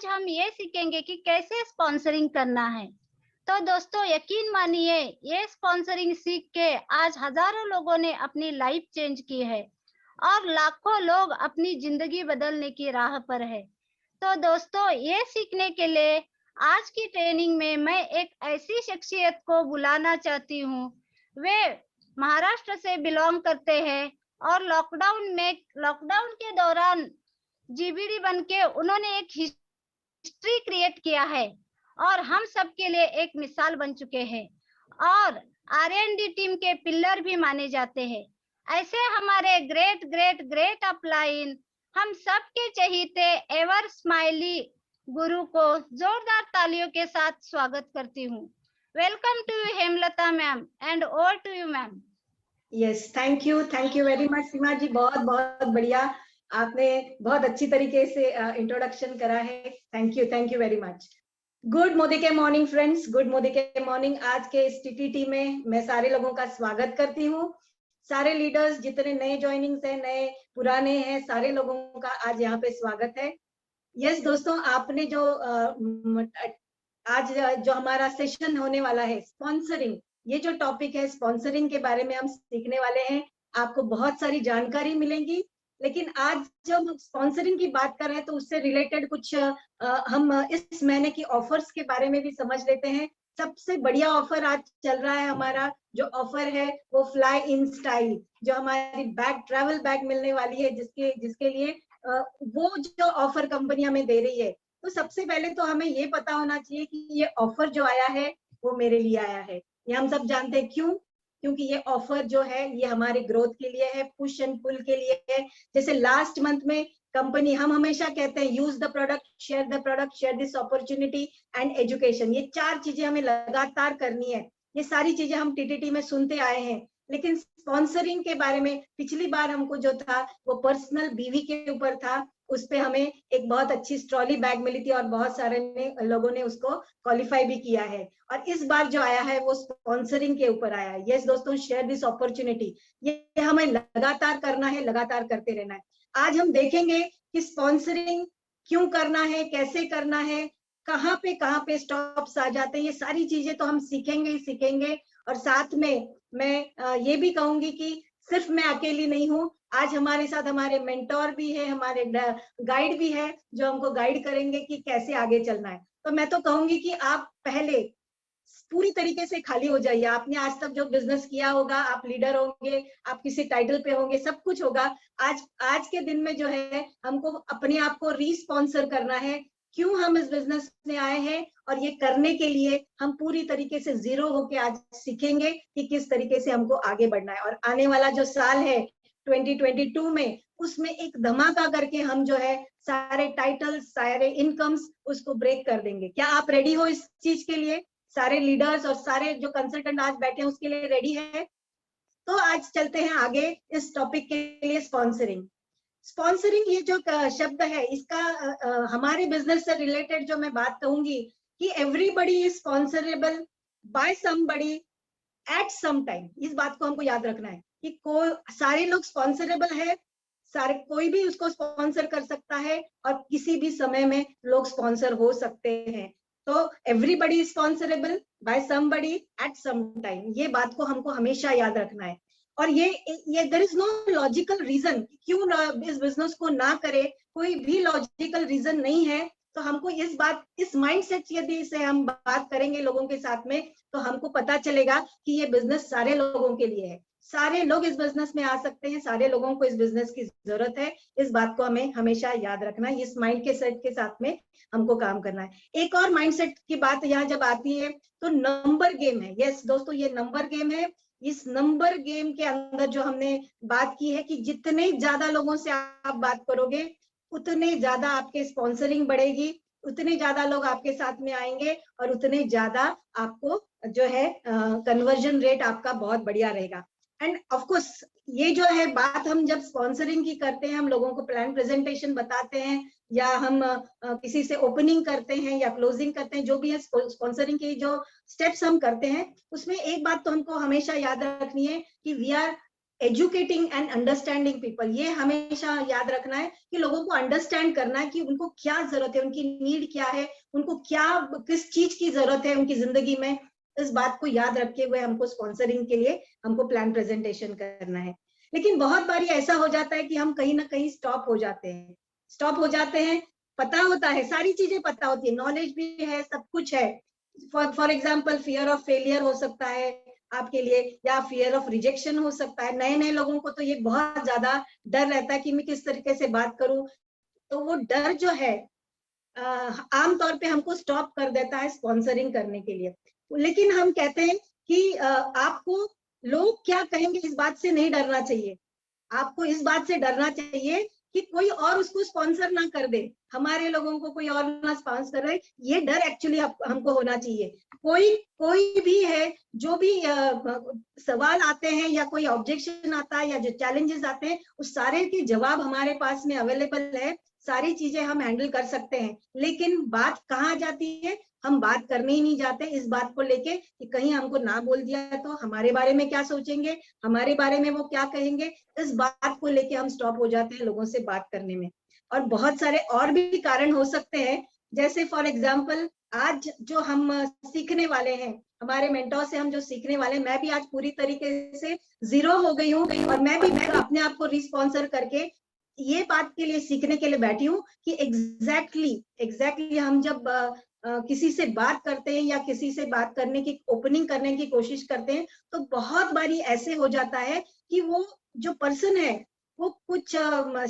आज हम ये सीखेंगे कि कैसे स्पॉन्सरिंग करना है। तो दोस्तों यकीन मानिए, ये स्पॉन्सरिंग सीख के आज हजारों लोगों ने अपनी लाइफ चेंज की है और लाखों लोग अपनी जिंदगी बदलने की राह पर है। तो दोस्तों ये सीखने के लिए आज की ट्रेनिंग में मैं एक ऐसी शख्सियत को बुलाना चाहती हूँ। वे महाराष्ट्र से बिलोंग करते हैं और लॉकडाउन के दौरान जीबीडी बन के उन्होंने एक हिस्ट्री क्रिएट किया है और हम सबके लिए एक मिसाल बन चुके हैं और आर&डी टीम के पिलर भी माने जाते हैं। ऐसे हमारे ग्रेट ग्रेट ग्रेट अपलाइन हम सबके चहीते एवर स्माइली गुरु को जोरदार तालियों के साथ स्वागत करती हूँ। Welcome to you Hemlata ma'am and over to you ma'am. Yes, thank you very much Seema ji, बहुत बहुत बढ़िया, आपने बहुत अच्छी तरीके से इंट्रोडक्शन करा है। Thank you very much. Good Modi के मॉर्निंग फ्रेंड्स, गुड मोदी के मॉर्निंग। आज के इस टीटीटी में मैं सारे लोगों का स्वागत करती हूँ। सारे लीडर्स, जितने नए ज्वाइनिंग्स हैं, नए पुराने हैं, सारे लोगों का आज यहाँ पे स्वागत है। यस दोस्तों, आपने जो आज जो हमारा सेशन होने वाला है स्पॉन्सरिंग, ये जो टॉपिक है स्पॉन्सरिंग के बारे में हम सीखने वाले हैं। आपको बहुत सारी जानकारी मिलेंगी, लेकिन आज जब स्पॉन्सरिंग की बात कर रहे हैं तो उससे रिलेटेड कुछ हम इस महीने की ऑफर्स के बारे में भी समझ लेते हैं। सबसे बढ़िया ऑफर आज चल रहा है हमारा, जो ऑफर है वो फ्लाई इन स्टाइल, जो हमारी बैग, ट्रैवल बैग मिलने वाली है, जिसके लिए वो जो ऑफर कंपनी हमें दे रही है। तो सबसे पहले तो हमें ये पता होना चाहिए कि ये ऑफर जो आया है वो मेरे लिए आया है। ये हम सब जानते हैं, क्यों? क्योंकि ये ऑफर जो है ये हमारे ग्रोथ के लिए है, पुश एंड पुल के लिए है। जैसे लास्ट मंथ में कंपनी, हम हमेशा कहते हैं use the product, share this opportunity and education. ये 4 चीजें हमें लगातार करनी है। ये सारी चीजें हम टीटीटी में सुनते आए हैं, लेकिन स्पॉन्सरिंग के बारे में पिछली बार हमको जो था वो पर्सनल बीवी के ऊपर था। उस पे हमें एक बहुत अच्छी ट्रॉली बैग मिली थी और बहुत सारे लोगों ने उसको क्वालिफाई भी किया है। और इस बार जो आया है वो स्पॉन्सरिंग के ऊपर आया है। यस दोस्तों, शेयर दिस अपॉर्चुनिटी, ये हमें लगातार करना है, लगातार करते रहना है। आज हम देखेंगे कि स्पॉन्सरिंग क्यों करना है, कैसे करना है, कहाँ पे स्टॉप्स आ जाते हैं, ये सारी चीजें तो हम सीखेंगे ही सीखेंगे। और साथ में मैं ये भी कहूंगी कि सिर्फ मैं अकेली नहीं हूँ, आज हमारे साथ हमारे मेंटोर भी है, हमारे गाइड भी है, जो हमको गाइड करेंगे कि कैसे आगे चलना है। तो मैं तो कहूंगी कि आप पहले पूरी तरीके से खाली हो जाइए। आपने आज तक जो बिजनेस किया होगा, आप लीडर होंगे, आप किसी टाइटल पे होंगे, सब कुछ होगा। आज के दिन में जो है हमको अपने आप को रीस्पॉन्सर करना है। क्यों हम इस बिजनेस में आए हैं, और ये करने के लिए हम पूरी तरीके से जीरो होके आज सीखेंगे कि किस तरीके से हमको आगे बढ़ना है। और आने वाला जो साल है 2022 में, उसमें एक धमाका करके हम जो है सारे टाइटल्स, सारे इनकम्स उसको ब्रेक कर देंगे। क्या आप रेडी हो इस चीज के लिए? सारे लीडर्स और सारे जो कंसल्टेंट आज बैठे हैं उसके लिए रेडी है? तो आज चलते हैं आगे इस टॉपिक के लिए, स्पॉन्सरिंग। स्पॉन्सरिंग ये जो शब्द है, इसका हमारे बिजनेस से रिलेटेड जो मैं बात कहूंगी कि everybody is sponsorable by somebody at some time. इस बात को हमको याद रखना है कि सारे लोग स्पॉन्सरेबल है, सारे, कोई भी उसको स्पॉन्सर कर सकता है और किसी भी समय में लोग स्पॉन्सर हो सकते हैं। तो everybody is sponsorable by somebody at some time, ये बात को हमको हमेशा याद रखना है। और ये there is no logical reason क्यों इस बिजनेस को ना करे, कोई भी लॉजिकल रीजन नहीं है। तो हमको इस माइंडसेट यदि से हम बात करेंगे लोगों के साथ में, तो हमको पता चलेगा कि ये बिजनेस सारे लोगों के लिए है, सारे लोग इस बिजनेस में आ सकते हैं, सारे लोगों को इस बिजनेस की जरूरत है। इस बात को हमें हमेशा याद रखना है, इस माइंड के सेट के साथ में हमको काम करना है। एक और माइंडसेट की बात यहाँ जब आती है तो नंबर गेम है। यस दोस्तों, ये नंबर गेम है। इस नंबर गेम के अंदर जो हमने बात की है कि जितने ज्यादा लोगों से आप बात करोगे, उतने ज्यादा आपके स्पॉन्सरिंग बढ़ेगी, उतने ज्यादा लोग आपके साथ में आएंगे और उतने ज्यादा आपको जो है कन्वर्जन रेट आपका बहुत बढ़िया रहेगा। एंड ऑफ कोर्स ये जो है बात हम जब स्पॉन्सरिंग की करते हैं, हम लोगों को प्लान प्रेजेंटेशन बताते हैं, या हम किसी से ओपनिंग करते हैं या क्लोजिंग करते हैं, जो भी है स्पॉन्सरिंग की जो स्टेप्स हम करते हैं, उसमें एक बात तो हमको हमेशा याद रखनी है कि we are educating and understanding people, ये हमेशा याद रखना है कि लोगों को अंडरस्टैंड करना है कि उनको क्या जरूरत है, उनकी नीड क्या है, उनको क्या किस चीज की जरूरत है उनकी जिंदगी में। इस बात को याद रखे हुए हमको स्पॉन्सरिंग के लिए हमको प्लान प्रेजेंटेशन करना है। लेकिन बहुत बारी ऐसा हो जाता है कि हम कहीं ना कहीं स्टॉप हो जाते हैं। पता होता है, सारी चीजें पता होती है, नॉलेज भी है, सब कुछ है। For example fear of failure हो सकता है आपके लिए, या फियर ऑफ रिजेक्शन हो सकता है। नए नए लोगों को तो ये बहुत ज्यादा डर रहता है कि मैं किस तरीके से बात करूं, तो वो डर जो है आमतौर पे हमको स्टॉप कर देता है स्पॉन्सरिंग करने के लिए। लेकिन हम कहते हैं कि आपको लोग क्या कहेंगे इस बात से नहीं डरना चाहिए। आपको इस बात से डरना चाहिए कि कोई और उसको स्पॉन्सर ना कर दे, हमारे लोगों को कोई और ना स्पॉन्सर करे, ये डर एक्चुअली हमको होना चाहिए। कोई भी है, जो भी सवाल आते हैं या कोई ऑब्जेक्शन आता है या जो चैलेंजेस आते हैं, उस सारे के जवाब हमारे पास में अवेलेबल है, सारी चीजें हम हैंडल कर सकते हैं। लेकिन बात कहाँ जाती है, हम बात करने ही नहीं जाते इस बात को लेके कि कहीं हमको ना बोल दिया तो हमारे बारे में क्या सोचेंगे, हमारे बारे में वो क्या कहेंगे। इस बात को लेके हम स्टॉप हो जाते हैं लोगों से बात करने में। और बहुत सारे और भी कारण हो सकते हैं, जैसे फॉर एग्जाम्पल आज जो हम सीखने वाले हैं, हमारे मेंटोर से हम जो सीखने वाले हैं, मैं भी आज पूरी तरीके से जीरो हो गई हूँ और मैं भी अपने आप को रिस्पॉन्सर करके ये बात के लिए सीखने के लिए बैठी हूँ कि एग्जैक्टली हम जब किसी से बात करते हैं या किसी से बात करने की ओपनिंग करने की कोशिश करते हैं, तो बहुत बारी ऐसे हो जाता है कि वो जो पर्सन है वो कुछ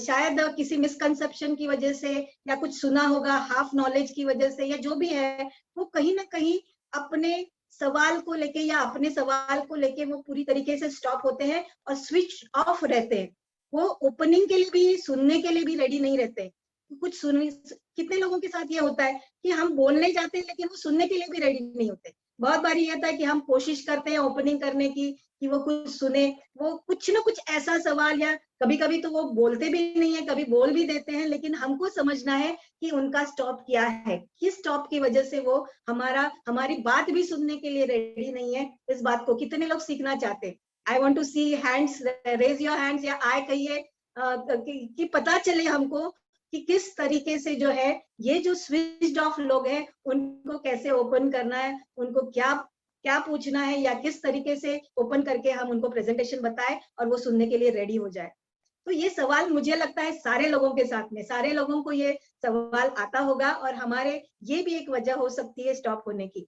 शायद किसी मिसकंसेप्शन की वजह से या कुछ सुना होगा हाफ नॉलेज की वजह से या जो भी है, वो कहीं ना कहीं अपने सवाल को लेके या अपने सवाल को लेके वो पूरी तरीके से स्टॉप होते हैं और स्विच ऑफ रहते हैं। वो ओपनिंग के लिए भी, सुनने के लिए भी रेडी नहीं रहते। कुछ सुन कितने लोगों के साथ ये होता है कि हम बोलने जाते हैं लेकिन वो सुनने के लिए भी रेडी नहीं होते। बहुत बार ये होता है कि हम कोशिश करते हैं ओपनिंग करने की कि वो कुछ सुने, वो कुछ ना कुछ ऐसा सवाल, या कभी कभी तो वो बोलते भी नहीं है, कभी बोल भी देते हैं, लेकिन हमको समझना है कि उनका स्टॉप क्या है, किस स्टॉप की वजह से वो हमारी बात भी सुनने के लिए रेडी नहीं है। इस बात को कितने लोग सीखना चाहते हैं? I want to see hands, raise your hands या आय कहिए कि पता चले हमको कि किस तरीके से जो है ये जो स्विच्ड ऑफ लोग हैं उनको कैसे ओपन करना है, उनको क्या क्या पूछना है, या किस तरीके से ओपन करके हम उनको प्रेजेंटेशन बताएं और वो सुनने के लिए रेडी हो जाए। तो ये सवाल मुझे लगता है सारे लोगों के साथ में, सारे लोगों को ये सवाल आता होगा और हमारे ये भी एक वजह हो सकती है स्टॉप होने की।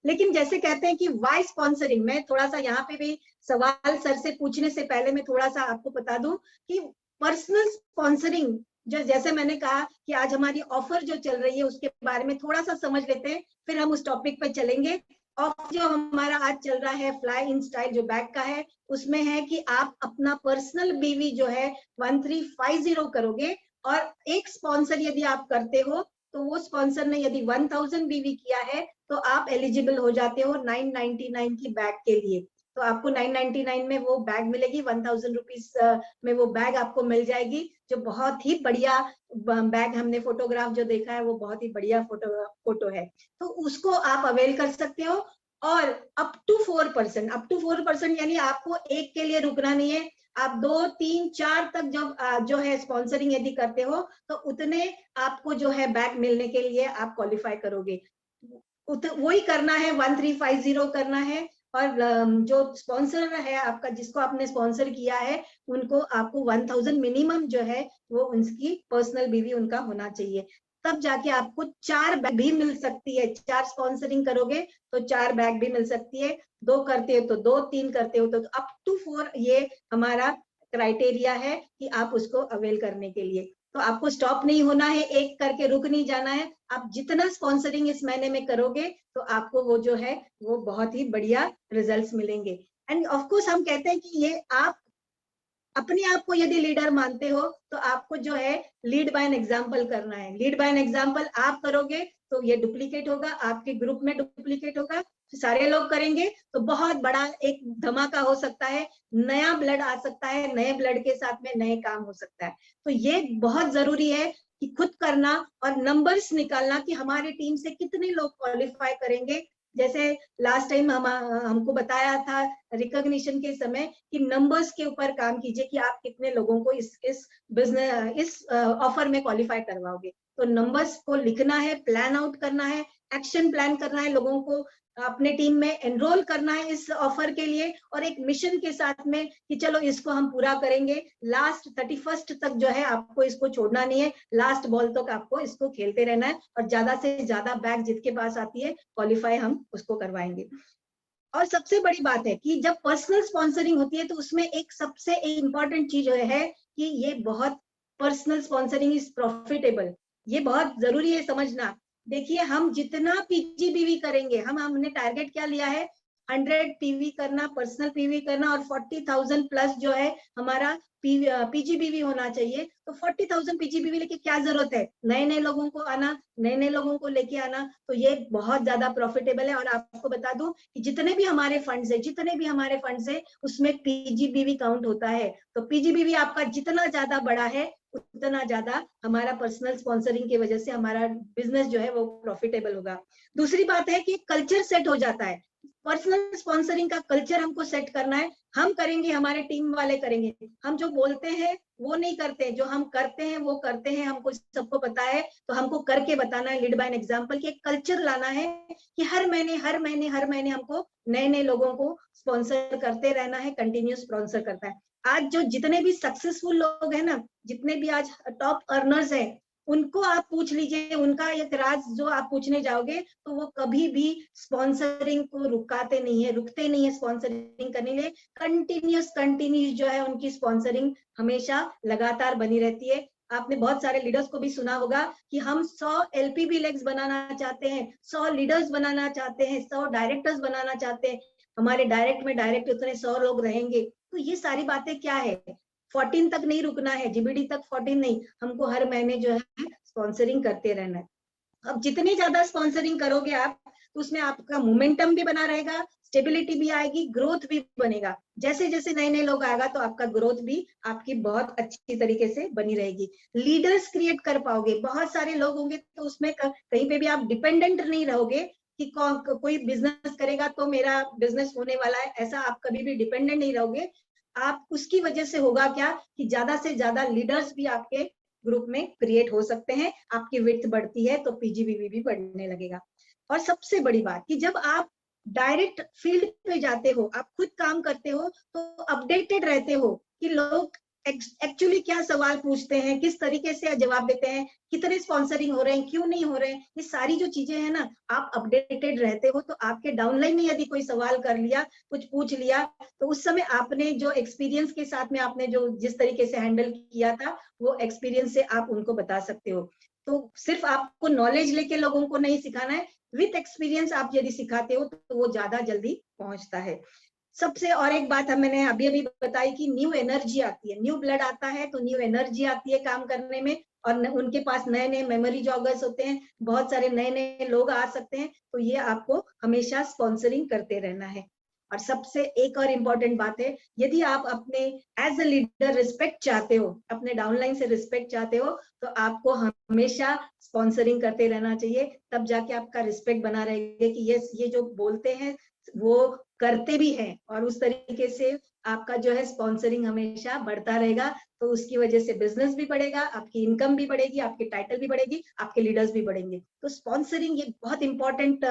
लेकिन जैसे कहते हैं कि वाई स्पॉन्सरिंग, मैं थोड़ा सा यहाँ पे भी सवाल सर से पूछने से पहले मैं थोड़ा सा आपको बता दूं कि पर्सनल स्पॉन्सरिंग, जो जैसे मैंने कहा कि आज हमारी ऑफर जो चल रही है उसके बारे में थोड़ा सा समझ लेते हैं, फिर हम उस टॉपिक पे चलेंगे। ऑफर जो हमारा आज चल रहा है फ्लाई इन स्टाइल जो बैग का है, उसमें है कि आप अपना पर्सनल बीवी जो है 1350 करोगे, और एक स्पॉन्सर यदि आप करते हो तो वो स्पॉन्सर ने यदि 1000 बीवी किया है तो आप एलिजिबल हो जाते हो 999 की बैग के लिए। तो आपको 999 में वो बैग मिलेगी, 1000 रुपीज में वो बैग आपको मिल जाएगी, जो बहुत ही बढ़िया बैग, हमने फोटोग्राफ जो देखा है वो बहुत ही बढ़िया फोटो है। तो उसको आप अवेल कर सकते हो। और अप टू 4%, यानी आपको एक के लिए रुकना नहीं है, आप 2, 3, 4 तक जब जो है स्पॉन्सरिंग यदि करते हो तो उतने आपको जो है बैग मिलने के लिए आप क्वालिफाई करोगे। वही करना है, 1350 करना है। और जो स्पॉन्सर है आपका, जिसको आपने स्पॉन्सर किया है, उनको आपको 1000 मिनिमम जो है वो उनकी पर्सनल बीवी उनका होना चाहिए, तब जाके आपको 4 बैग भी मिल सकती है। 4 स्पॉन्सरिंग करोगे तो 4 बैग भी मिल सकती है, 2 करते हो तो 2, 3 करते हो तो अप टू 4 ये हमारा क्राइटेरिया है कि आप उसको अवेल करने के लिए। तो आपको स्टॉप नहीं होना है, एक करके रुक नहीं जाना है। आप जितना स्पॉन्सरिंग इस महीने में करोगे तो आपको वो जो है वो बहुत ही बढ़िया रिजल्ट्स मिलेंगे। एंड ऑफ कोर्स हम कहते हैं कि ये आप अपने आप को यदि लीडर मानते हो तो आपको जो है लीड बाय एन एग्जाम्पल करना है। लीड बाय एन एग्जाम्पल आप करोगे तो ये डुप्लीकेट होगा, आपके ग्रुप में डुप्लीकेट होगा, सारे लोग करेंगे तो बहुत बड़ा एक धमाका हो सकता है, नया ब्लड आ सकता है, नए ब्लड के साथ में नए काम हो सकता है। तो ये बहुत जरूरी है कि खुद करना और नंबर्स निकालना कि हमारे टीम से कितने लोग क्वालिफाई करेंगे, जैसे लास्ट टाइम हमको बताया था रिकॉग्निशन के समय कि नंबर्स के ऊपर काम कीजिए कि आप कितने लोगों को इस बिजनेस इस ऑफर में क्वालिफाई करवाओगे। तो नंबर्स को लिखना है, प्लान आउट करना है, एक्शन प्लान करना है, लोगों को अपने टीम में एनरोल करना है इस ऑफर के लिए, और एक मिशन के साथ में कि चलो इसको हम पूरा करेंगे। लास्ट 31st तक जो है आपको इसको छोड़ना नहीं है, लास्ट बॉल तक आपको इसको खेलते रहना है, और ज्यादा से ज्यादा बैग जिसके पास आती है क्वालिफाई हम उसको करवाएंगे। और सबसे बड़ी बात है कि जब पर्सनल स्पॉन्सरिंग होती है तो उसमें एक सबसे इंपॉर्टेंट चीज है कि ये बहुत पर्सनल स्पॉन्सरिंग इज प्रॉफिटेबल। ये बहुत जरूरी है समझना। देखिए हम जितना पीजीबीवी करेंगे, हमने टारगेट क्या लिया है, 100 पीवी करना, पर्सनल पीवी करना, और 40,000 प्लस जो है हमारा पीजीबीवी होना चाहिए। तो 40,000 पीजीबीवी लेके क्या जरूरत है, नए नए लोगों को आना, नए नए लोगों को लेके आना। तो ये बहुत ज्यादा प्रॉफिटेबल है। और आपको बता दूं कि जितने भी हमारे फंड्स है उसमें पीजीबीवी काउंट होता है। तो पीजीबीवी आपका जितना ज्यादा बड़ा है उतना ज्यादा हमारा पर्सनल स्पॉन्सरिंग की वजह से हमारा बिजनेस जो है वो प्रॉफिटेबल होगा। दूसरी बात है कि कल्चर सेट हो जाता है। पर्सनल स्पॉन्सरिंग का कल्चर हमको सेट करना है। हम करेंगे, हमारे टीम वाले करेंगे। हम जो बोलते हैं वो नहीं करते, जो हम करते हैं वो करते हैं, हमको सबको पता है। तो हमको करके बताना है, लीड बाय एन एग्जांपल, कि एक कल्चर लाना है कि हर महीने हमको नए नए लोगों को स्पॉन्सर करते रहना है, कंटिन्यूस स्पॉन्सर करता है। आज जो जितने भी सक्सेसफुल लोग हैं ना, जितने भी आज टॉप अर्नर्स हैं, उनको आप पूछ लीजिए, उनका एक राज जो आप पूछने जाओगे तो वो कभी भी स्पॉन्सरिंग को रुकते नहीं है स्पॉन्सरिंग करने के लिए। कंटिन्यूस जो है उनकी स्पॉन्सरिंग हमेशा लगातार बनी रहती है। आपने बहुत सारे लीडर्स को भी सुना होगा कि हम 100 एलपीबी लेग्स बनाना चाहते हैं, 100 लीडर्स बनाना चाहते हैं, 100 डायरेक्टर्स बनाना चाहते हैं, हमारे डायरेक्ट उतने 100 लोग रहेंगे। तो ये सारी बातें क्या है, 14 तक नहीं रुकना है, जीबीडी तक 14 नहीं, हमको हर महीने जो है स्पॉन्सरिंग करते रहना है। अब जितनी ज्यादा स्पॉन्सरिंग करोगे आप, तो उसमें आपका मोमेंटम भी बना रहेगा, स्टेबिलिटी भी आएगी, ग्रोथ भी बनेगा। जैसे जैसे नए नए लोग आएगा तो आपका ग्रोथ भी आपकी बहुत अच्छी तरीके से बनी रहेगी। लीडर्स क्रिएट कर पाओगे, बहुत सारे लोग होंगे तो उसमें कहीं पे भी आप डिपेंडेंट नहीं रहोगे कि कोई बिजनेस करेगा तो मेरा बिजनेस होने वाला है, ऐसा आप कभी भी डिपेंडेंट नहीं रहोगे। आप उसकी वजह से होगा क्या कि ज्यादा से ज्यादा लीडर्स भी आपके ग्रुप में क्रिएट हो सकते हैं, आपकी विड्थ बढ़ती है तो पीजीबीवी भी बढ़ने लगेगा। और सबसे बड़ी बात कि जब आप डायरेक्ट फील्ड पे जाते हो, आप खुद काम करते हो, तो अपडेटेड रहते हो कि लोग एक्चुअली क्या सवाल पूछते हैं, किस तरीके से जवाब देते हैं, कितने स्पॉन्सरिंग हो रहे हैं, क्यों नहीं हो रहे हैं, ये सारी जो चीजें हैं ना, आप अपडेटेड रहते हो। तो आपके डाउनलाइन में यदि कोई सवाल कर लिया, कुछ पूछ लिया, तो उस समय आपने जो एक्सपीरियंस के साथ में आपने जो जिस तरीके से हैंडल किया था, वो एक्सपीरियंस से आप उनको बता सकते हो। तो सिर्फ आपको नॉलेज लेके लोगों को नहीं सिखाना है, विथ एक्सपीरियंस आप यदि सिखाते हो तो वो ज्यादा जल्दी पहुंचता है। सबसे और एक बात मैंने अभी अभी बताई कि न्यू एनर्जी आती है, न्यू ब्लड आता है तो न्यू एनर्जी आती है काम करने में, और उनके पास नए नए मेमोरी जॉगर्स होते हैं, बहुत सारे नए नए लोग आ सकते हैं। तो ये आपको हमेशा स्पॉन्सरिंग करते रहना है। और सबसे एक और इम्पोर्टेंट बात है, यदि आप अपने एज अ लीडर रिस्पेक्ट चाहते हो, अपने डाउनलाइन से रिस्पेक्ट चाहते हो, तो आपको हमेशा स्पॉन्सरिंग करते रहना चाहिए। तब जाके आपका रिस्पेक्ट बना रहेगा कि ये जो बोलते हैं वो करते भी हैं, और उस तरीके से आपका जो है स्पॉन्सरिंग हमेशा बढ़ता रहेगा। तो उसकी वजह से बिजनेस भी बढ़ेगा, आपकी इनकम भी बढ़ेगी, आपकी टाइटल भी बढ़ेगी, आपके लीडर्स भी बढ़ेंगे। तो स्पॉन्सरिंग ये बहुत इंपॉर्टेंट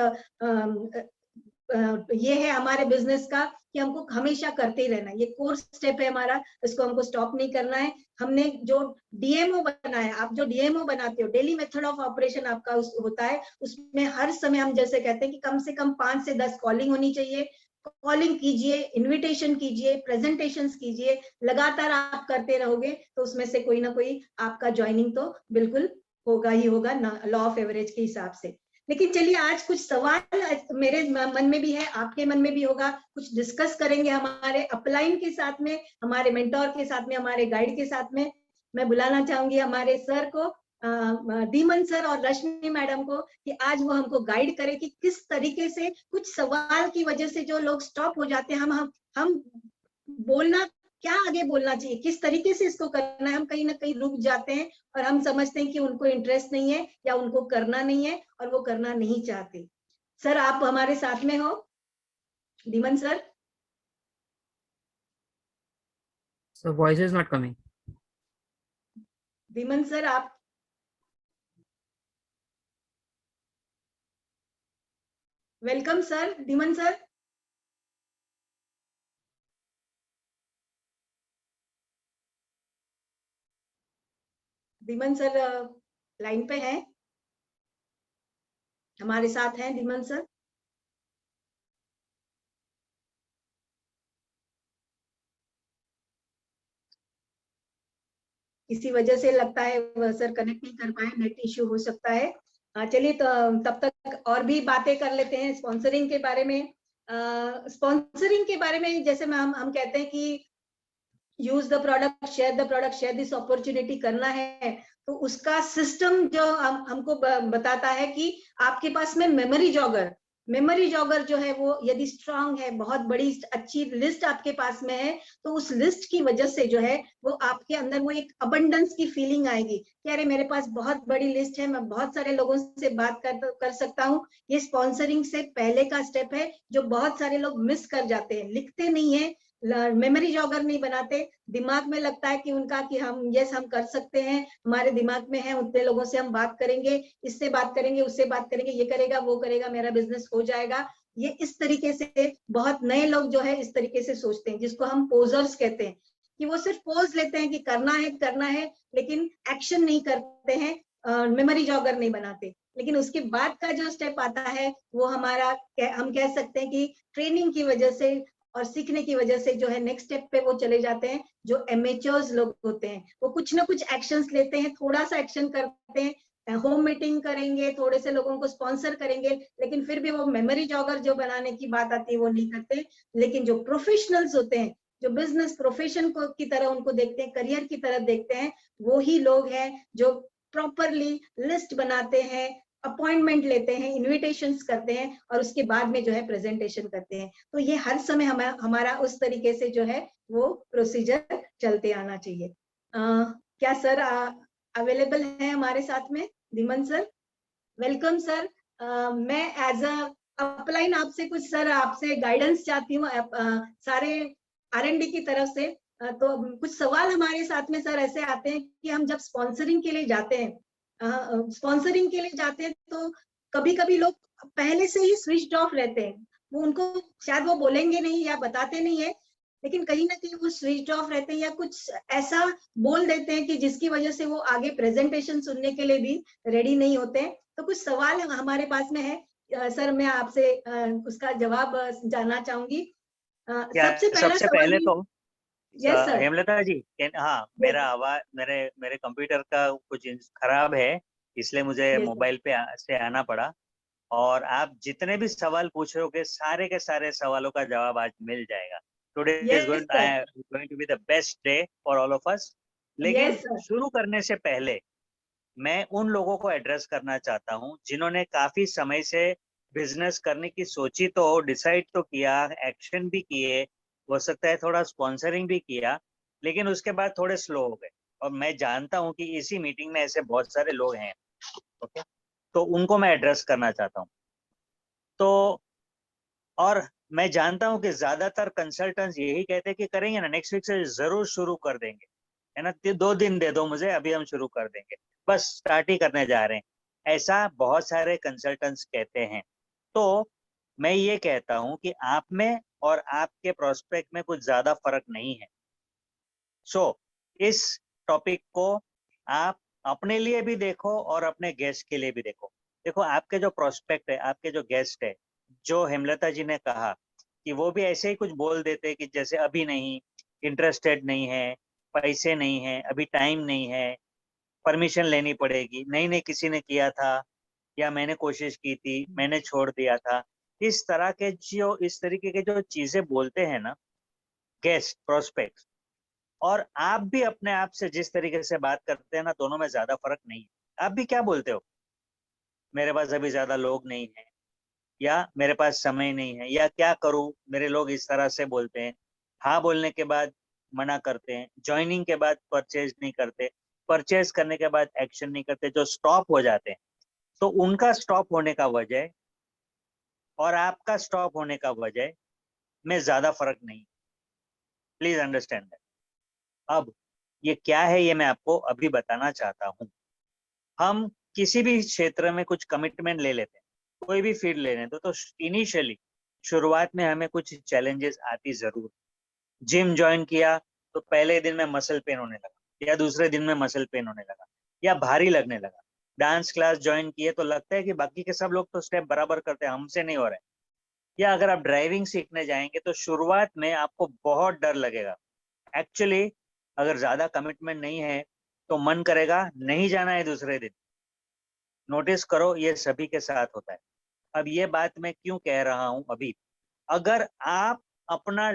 ये है हमारे बिजनेस का कि हमको हमेशा करते ही रहना है। ये कोर स्टेप है हमारा, इसको हमको स्टॉप नहीं करना है। हमने जो डीएमओ बनाया, आप जो डीएमओ बनाते हो, डेली मेथड ऑफ ऑपरेशन आपका होता है, उसमें हर समय हम जैसे कहते हैं कि कम से कम 5 से 10 कॉलिंग होनी चाहिए। कॉलिंग कीजिए, इनविटेशन कीजिए, प्रेजेंटेशंस कीजिए, लगातार आप करते रहोगे तो उसमें से कोई ना कोई आपका ज्वाइनिंग तो बिल्कुल होगा ही होगा, लॉ ऑफ एवरेज के हिसाब से। लेकिन चलिए आज कुछ सवाल मेरे मन में भी है, आपके मन में भी होगा, कुछ डिस्कस करेंगे हमारे अपलाइन के साथ में, हमारे मेंटोर के साथ में, हमारे गाइड के साथ में। मैं बुलाना चाहूंगी हमारे सर को, दीमन सर और रश्मि मैडम को, कि आज वो हमको गाइड करे कि किस तरीके से कुछ सवाल की वजह से जो लोग स्टॉप हो जाते हैं, हम बोलना क्या आगे बोलना चाहिए, किस तरीके से इसको करना है, हम कहीं ना कहीं रुक जाते हैं और हम समझते हैं कि उनको इंटरेस्ट नहीं है या उनको करना नहीं है और वो करना नहीं चाहते। सर आप हमारे साथ में हो? Dhiman sir? So voice is not coming. Dhiman sir आप? Welcome sir, Dhiman sir. Dhiman sir line पे हैं, हमारे साथ हैं धीमन सर? किसी वजह से लगता है वह सर कनेक्ट नहीं कर पाए, नेट इश्यू हो सकता है। चलिए तो तब तक और भी बातें कर लेते हैं स्पॉन्सरिंग के बारे में। स्पॉन्सरिंग के बारे में जैसे हम कहते हैं कि use the product, share this opportunity करना है, तो उसका सिस्टम जो हमको बताता है कि आपके पास में मेमोरी जॉगर जो है वो यदि स्ट्रांग है, बहुत बड़ी अच्छी लिस्ट आपके पास में है, तो उस लिस्ट की वजह से जो है वो आपके अंदर वो एक अबंडेंस की फीलिंग आएगी कि अरे मेरे पास बहुत बड़ी लिस्ट है, मैं बहुत सारे लोगों से बात कर सकता हूँ। ये स्पॉन्सरिंग से पहले का स्टेप है जो बहुत सारे लोग मिस कर जाते हैं, लिखते नहीं है, मेमोरी जॉगर नहीं बनाते, दिमाग में लगता है कि उनका कि हम कर सकते हैं, हमारे दिमाग में है, उतने लोगों से हम बात करेंगे, इससे बात करेंगे, उससे बात करेंगे, ये करेगा वो करेगा, मेरा बिजनेस हो जाएगा। ये इस तरीके से बहुत नए लोग जो है इस तरीके से सोचते हैं, जिसको हम पोजर्स कहते हैं, कि वो सिर्फ पोज लेते हैं कि करना है, लेकिन एक्शन नहीं करते हैं, मेमोरी जॉगर नहीं बनाते। लेकिन उसके बाद का जो स्टेप आता है वो हमारा, हम कह सकते हैं कि ट्रेनिंग की वजह से और सीखने की वजह से जो है नेक्स्ट स्टेप पे वो चले जाते हैं। जो एमेचर्स लोग होते हैं वो कुछ ना कुछ एक्शंस लेते हैं, थोड़ा सा एक्शन करते हैं, होम मीटिंग करेंगे, थोड़े से लोगों को स्पॉन्सर करेंगे, लेकिन फिर भी वो मेमोरी जॉगर जो बनाने की बात आती है वो नहीं करते। लेकिन जो प्रोफेशनल्स होते हैं, जो बिजनेस प्रोफेशन को की तरह उनको देखते हैं, करियर की तरह देखते हैं, वो ही लोग हैं जो प्रॉपरली लिस्ट बनाते हैं, अपॉइंटमेंट लेते हैं, इनविटेशंस करते हैं और उसके बाद में जो है प्रेजेंटेशन करते हैं। तो ये हर समय हमारा उस तरीके से जो है वो प्रोसीजर चलते आना चाहिए। क्या सर अवेलेबल है हमारे साथ में? Dhiman sir, welcome sir. मैं एज अ अपलाइन आपसे कुछ सर आपसे गाइडेंस चाहती हूँ, सारे R&D की तरफ से। तो कुछ सवाल हमारे साथ में सर ऐसे आते हैं कि हम जब स्पॉन्सरिंग के लिए जाते हैं, तो कभी कभी लोग पहले से ही स्विच्ड ऑफ रहते हैं, वो उनको शायद वो बोलेंगे नहीं या बताते नहीं है, लेकिन कहीं ना कहीं वो स्विच्ड ऑफ रहते हैं या कुछ ऐसा बोल देते हैं कि जिसकी वजह से वो आगे प्रेजेंटेशन सुनने के लिए भी रेडी नहीं होते हैं। तो कुछ सवाल हमारे पास में है सर, मैं आपसे उसका जवाब जानना चाहूंगी। सबसे पहले तो यस सर। हेमलता जी, हाँ, मेरा आवाज मेरे कंप्यूटर का कुछ खराब है, इसलिए मुझे मोबाइल पे से आना पड़ा। और आप जितने भी सवाल पूछ रहे होगे, सारे के सारे सवालों का जवाब आज मिल जाएगा। Today is going to be the best day for all of us. लेकिन शुरू करने से पहले मैं उन लोगों को एड्रेस करना चाहता हूँ जिन्होंने काफी समय से बिजनेस करने की सोची, तो डिसाइड तो किया, एक्शन भी किए, हो सकता है थोड़ा स्पॉन्सरिंग भी किया, लेकिन उसके बाद थोड़े स्लो हो गए। और मैं जानता हूँ कि इसी मीटिंग में ऐसे बहुत सारे लोग हैं, ओके, तो उनको मैं एड्रेस करना चाहता हूँ। तो और मैं जानता हूँ कि ज्यादातर कंसल्टेंट्स यही कहते हैं कि करेंगे ना, नेक्स्ट वीक से जरूर शुरू कर देंगे, है ना, 2 दिन दे दो मुझे, अभी हम शुरू कर देंगे, बस स्टार्ट ही करने जा रहे हैं, ऐसा बहुत सारे कंसल्टेंट्स कहते हैं। तो मैं ये कहता हूं कि आप में और आपके प्रोस्पेक्ट में कुछ ज्यादा फर्क नहीं है। सो इस टॉपिक को आप अपने लिए भी देखो और अपने गेस्ट के लिए भी देखो। देखो, आपके जो प्रोस्पेक्ट है, आपके जो गेस्ट है, जो हेमलता जी ने कहा कि वो भी ऐसे ही कुछ बोल देते कि जैसे अभी नहीं, इंटरेस्टेड नहीं है, पैसे नहीं है, अभी टाइम नहीं है, परमिशन लेनी पड़ेगी, नहीं नहीं किसी ने किया था, या मैंने कोशिश की थी, मैंने छोड़ दिया था, इस तरह के जो इस तरीके के जो चीजें बोलते हैं ना गेस्ट प्रोस्पेक्ट, और आप भी अपने आप से जिस तरीके से बात करते हैं ना, दोनों में ज्यादा फर्क नहीं है। आप भी क्या बोलते हो? मेरे पास अभी ज्यादा लोग नहीं है, या मेरे पास समय नहीं है, या क्या करूं, मेरे लोग इस तरह से बोलते हैं। हाँ बोलने के बाद मना करते हैं, ज्वाइनिंग के बाद परचेज नहीं करते, परचेज करने के बाद एक्शन नहीं करते, जो स्टॉप हो जाते हैं। तो उनका स्टॉप होने का वजह और आपका स्टॉप होने का वजह में ज्यादा फर्क नहीं। Please understand that. अब ये क्या है ये मैं आपको अभी बताना चाहता हूँ। हम किसी भी क्षेत्र में कुछ कमिटमेंट ले लेते हैं, कोई भी फील्ड ले लेते तो इनिशियली शुरुआत में हमें कुछ चैलेंजेस आती जरूर। जिम ज्वाइन किया तो पहले दिन में मसल पेन होने लगा, या दूसरे दिन में मसल पेन होने लगा, या भारी लगने लगा। डांस क्लास ज्वाइन किए तो लगता है कि बाकी के सब लोग तो स्टेप बराबर करते हैं, हमसे नहीं हो रहे। या अगर आप ड्राइविंग सीखने जाएंगे तो शुरुआत में आपको बहुत डर लगेगा। एक्चुअली अगर ज्यादा कमिटमेंट नहीं है तो मन करेगा नहीं जाना है दूसरे दिन। नोटिस करो, ये सभी के साथ होता है। अब ये बात मैं क्यों कह रहा हूं अभी, अगर आप अपना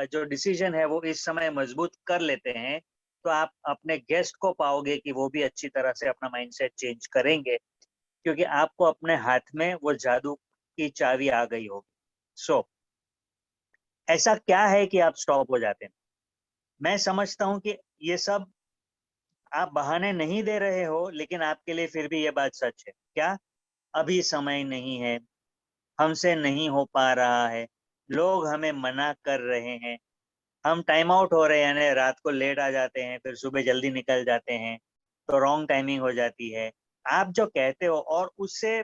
जो डिसीजन है वो इस समय मजबूत कर लेते हैं तो आप अपने गेस्ट को पाओगे कि वो भी अच्छी तरह से अपना माइंडसेट चेंज करेंगे, क्योंकि आपको अपने हाथ में वो जादू की चाबी आ गई होगी। सो ऐसा क्या है कि आप स्टॉप हो जाते हैं? मैं समझता हूं कि ये सब आप बहाने नहीं दे रहे हो, लेकिन आपके लिए फिर भी ये बात सच है। क्या? अभी समय नहीं है, हमसे नहीं हो पा रहा है, लोग हमें मना कर रहे हैं, हम टाइम आउट हो रहे हैं, यानी रात को लेट आ जाते हैं, फिर सुबह जल्दी निकल जाते हैं, तो रॉन्ग टाइमिंग हो जाती है। आप जो कहते हो और उससे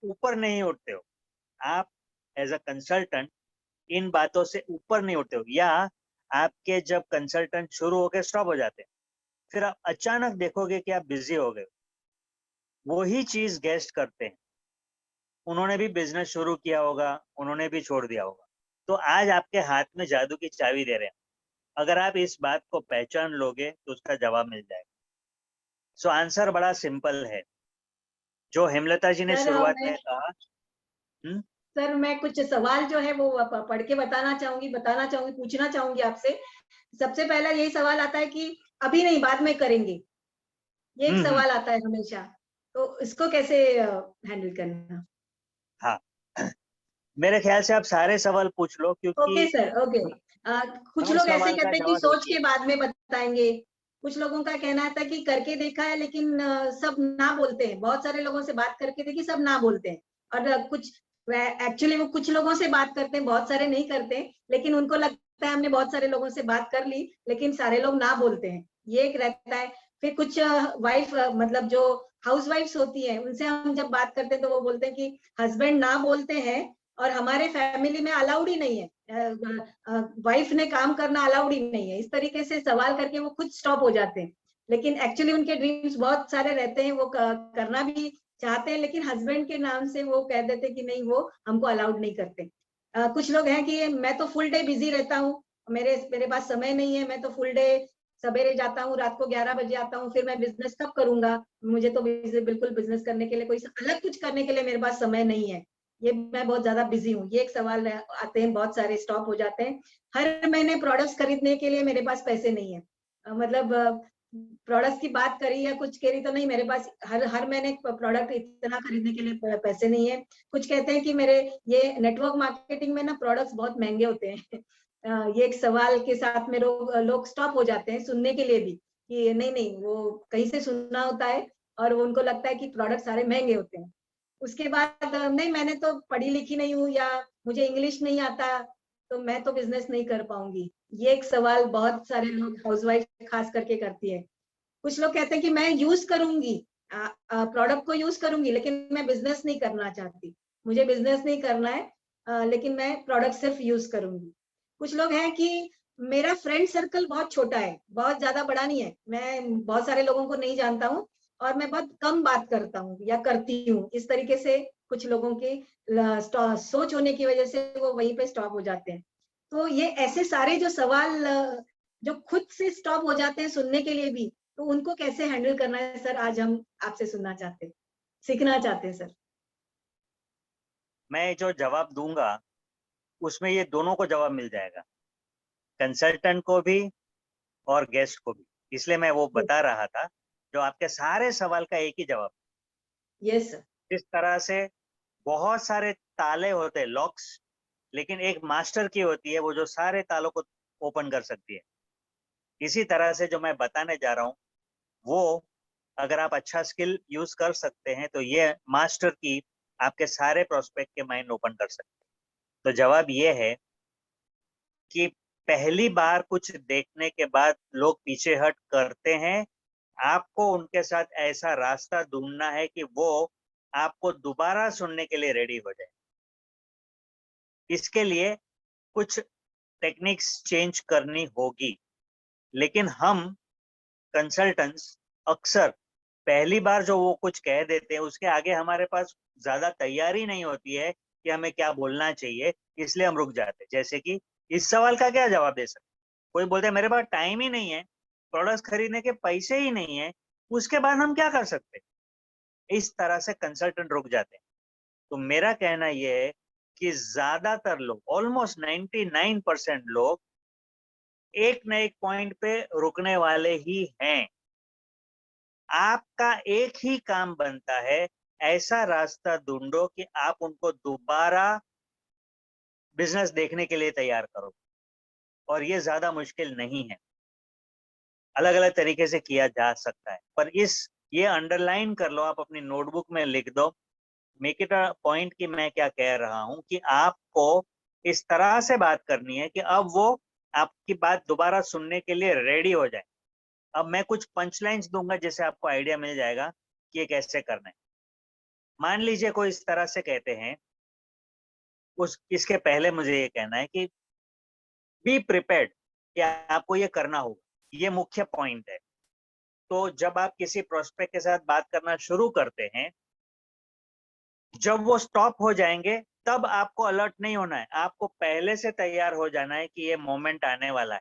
ऊपर नहीं उठते हो, आप एज अ कंसल्टेंट इन बातों से ऊपर नहीं उठते हो, या आपके जब कंसल्टेंट शुरू होकर स्टॉप हो जाते हैं, फिर आप अचानक देखोगे कि आप बिजी हो गए। वही चीज गेस्ट करते हैं, उन्होंने भी बिजनेस शुरू किया होगा, उन्होंने भी छोड़ दिया होगा, तो आज आपके हाथ में जादू की चाबी दे रहे हैं। अगर आप इस बात को पहचान लोगे तो उसका जवाब मिल जाएगा। सो आंसर बड़ा सिंपल है, जो हेमलता जी ने सर शुरुआत मैं में कहा। सर मैं कुछ सवाल जो है वो पढ़ के बताना चाहूंगी, पूछना चाहूंगी आपसे। सबसे पहला यही सवाल आता है कि अभी नहीं, बाद में करेंगे, ये एक हम्म। सवाल आता है हमेशा। तो इसको कैसे हैंडल करना? हाँ, मेरे ख्याल से आप सारे सवाल पूछ लो, ओके क्योंकि सर, ओके। कुछ हर लोग ऐसे सवाल का कहते हैं कि जवाब एक सोच ही के है। बाद में बताएंगे। कुछ लोगों का कहना था कि करके देखा है, लेकिन सब ना बोलते हैं। बहुत सारे लोगों से बात करके देखी, सब ना बोलते हैं। और कुछ एक्चुअली वो कुछ लोगों से बात करते हैं, बहुत सारे नहीं करते, लेकिन उनको लगता है हमने बहुत सारे लोगों से बात कर ली, लेकिन सारे लोग ना बोलते हैं, ये एक रहता है। फिर कुछ वाइफ मतलब जो हाउस वाइफ्स होती है, उनसे हम जब बात करते हैं तो वो बोलते हैं कि हस्बैंड ना बोलते हैं और हमारे फैमिली में अलाउड ही नहीं है, वाइफ ने काम करना अलाउड ही नहीं है। इस तरीके से सवाल करके वो खुद स्टॉप हो जाते हैं, लेकिन एक्चुअली उनके ड्रीम्स बहुत सारे रहते हैं, वो करना भी चाहते हैं, लेकिन हस्बैंड के नाम से वो कह देते कि नहीं, वो हमको अलाउड नहीं करते। कुछ लोग हैं कि मैं तो फुल डे बिजी रहता हूँ, मेरे मेरे पास समय नहीं है, मैं तो फुल डे सवेरे जाता हूँ, रात को 11 बजे आता हूँ, फिर मैं बिजनेस कब करूंगा? मुझे तो बिल्कुल बिजनेस करने के लिए, कोई अलग कुछ करने के लिए मेरे पास समय नहीं है, ये मैं बहुत ज्यादा बिजी हूँ। ये एक सवाल आते हैं, बहुत सारे स्टॉप हो जाते हैं। हर महीने प्रोडक्ट्स खरीदने के लिए मेरे पास पैसे नहीं है। मतलब प्रोडक्ट्स की बात करी या कुछ करी तो नहीं, मेरे पास हर हर महीने प्रोडक्ट इतना खरीदने के लिए पैसे नहीं है। कुछ कहते हैं कि मेरे ये नेटवर्क मार्केटिंग में ना प्रोडक्ट्स बहुत महंगे होते हैं। ये एक सवाल के साथ में लोग स्टॉप हो जाते हैं सुनने के लिए भी, कि नहीं नहीं, वो कहीं से सुनना होता है और उनको लगता है कि प्रोडक्ट सारे महंगे होते हैं। उसके बाद नहीं, मैंने तो पढ़ी लिखी नहीं हूँ, या मुझे इंग्लिश नहीं आता, तो मैं तो बिजनेस नहीं कर पाऊंगी। ये एक सवाल बहुत सारे लोग, हाउसवाइफ खास करके करती है। कुछ लोग कहते हैं कि मैं यूज करूंगी, प्रोडक्ट को यूज करूंगी, लेकिन मैं बिजनेस नहीं करना चाहती, मुझे बिजनेस नहीं करना है, लेकिन मैं प्रोडक्ट सिर्फ यूज करूंगी। कुछ लोग हैं कि मेरा फ्रेंड सर्कल बहुत छोटा है, बहुत ज्यादा बड़ा नहीं है, मैं बहुत सारे लोगों को नहीं जानता हूँ और मैं बहुत कम बात करता हूँ या करती हूँ। इस तरीके से कुछ लोगों की सोच होने की वजह से वो वहीं पे स्टॉप हो जाते हैं। तो ये ऐसे सारे जो सवाल जो खुद से स्टॉप हो जाते हैं सुनने के लिए भी, तो उनको कैसे हैंडल करना है सर, आज हम आपसे सुनना चाहते हैं, सीखना चाहते हैं सर। मैं जो जवाब दूंगा उसमें ये दोनों को जवाब मिल जाएगा, कंसल्टेंट को भी और गेस्ट को भी। इसलिए मैं वो बता रहा था, जो आपके सारे सवाल का एक ही जवाब। Yes sir. जिस तरह से बहुत सारे ताले होते हैं, लॉक्स, लेकिन एक मास्टर की होती है वो जो सारे तालों को ओपन कर सकती है। इसी तरह से जो मैं बताने जा रहा हूँ वो, अगर आप अच्छा स्किल यूज कर सकते हैं तो ये मास्टर की आपके सारे प्रोस्पेक्ट के माइंड ओपन कर सकते? तो जवाब ये है कि पहली बार कुछ देखने के बाद लोग पीछे हट करते हैं। आपको उनके साथ ऐसा रास्ता ढूंढना है कि वो आपको दोबारा सुनने के लिए रेडी हो जाए। इसके लिए कुछ टेक्निक्स चेंज करनी होगी, लेकिन हम कंसल्टेंट्स अक्सर पहली बार जो वो कुछ कह देते हैं उसके आगे हमारे पास ज्यादा तैयारी नहीं होती है कि हमें क्या बोलना चाहिए, इसलिए हम रुक जाते हैं। जैसे कि इस सवाल का क्या जवाब दे सकते? कोई बोलते हैं मेरे पास टाइम ही नहीं है, प्रोडक्ट्स खरीदने के पैसे ही नहीं है, उसके बाद हम क्या कर सकते? इस तरह से कंसल्टेंट रुक जाते हैं। तो मेरा कहना यह है कि ज्यादातर लोग, ऑलमोस्ट 99% लोग एक न एक पॉइंट पे रुकने वाले ही हैं। आपका एक ही काम बनता है, ऐसा रास्ता ढूंढो कि आप उनको दोबारा बिजनेस देखने के लिए तैयार करो। और ये ज्यादा मुश्किल नहीं है, अलग अलग तरीके से किया जा सकता है। पर ये अंडरलाइन कर लो, आप अपनी नोटबुक में लिख दो, मेक इट अ पॉइंट कि मैं क्या कह रहा हूं, कि आपको इस तरह से बात करनी है कि अब वो आपकी बात दोबारा सुनने के लिए रेडी हो जाए। अब मैं कुछ पंचलाइंस दूंगा जिससे आपको आइडिया मिल जाएगा कि ये कैसे करना है। मान लीजिए कोई इस तरह से कहते हैं, इसके पहले मुझे ये कहना है कि बी प्रिपेयर्ड, कि आपको ये करना होगा, ये मुख्य पॉइंट है। तो जब आप किसी प्रोस्पेक्ट के साथ बात करना शुरू करते हैं, जब वो स्टॉप हो जाएंगे तब आपको अलर्ट नहीं होना है, आपको पहले से तैयार हो जाना है कि ये मोमेंट आने वाला है,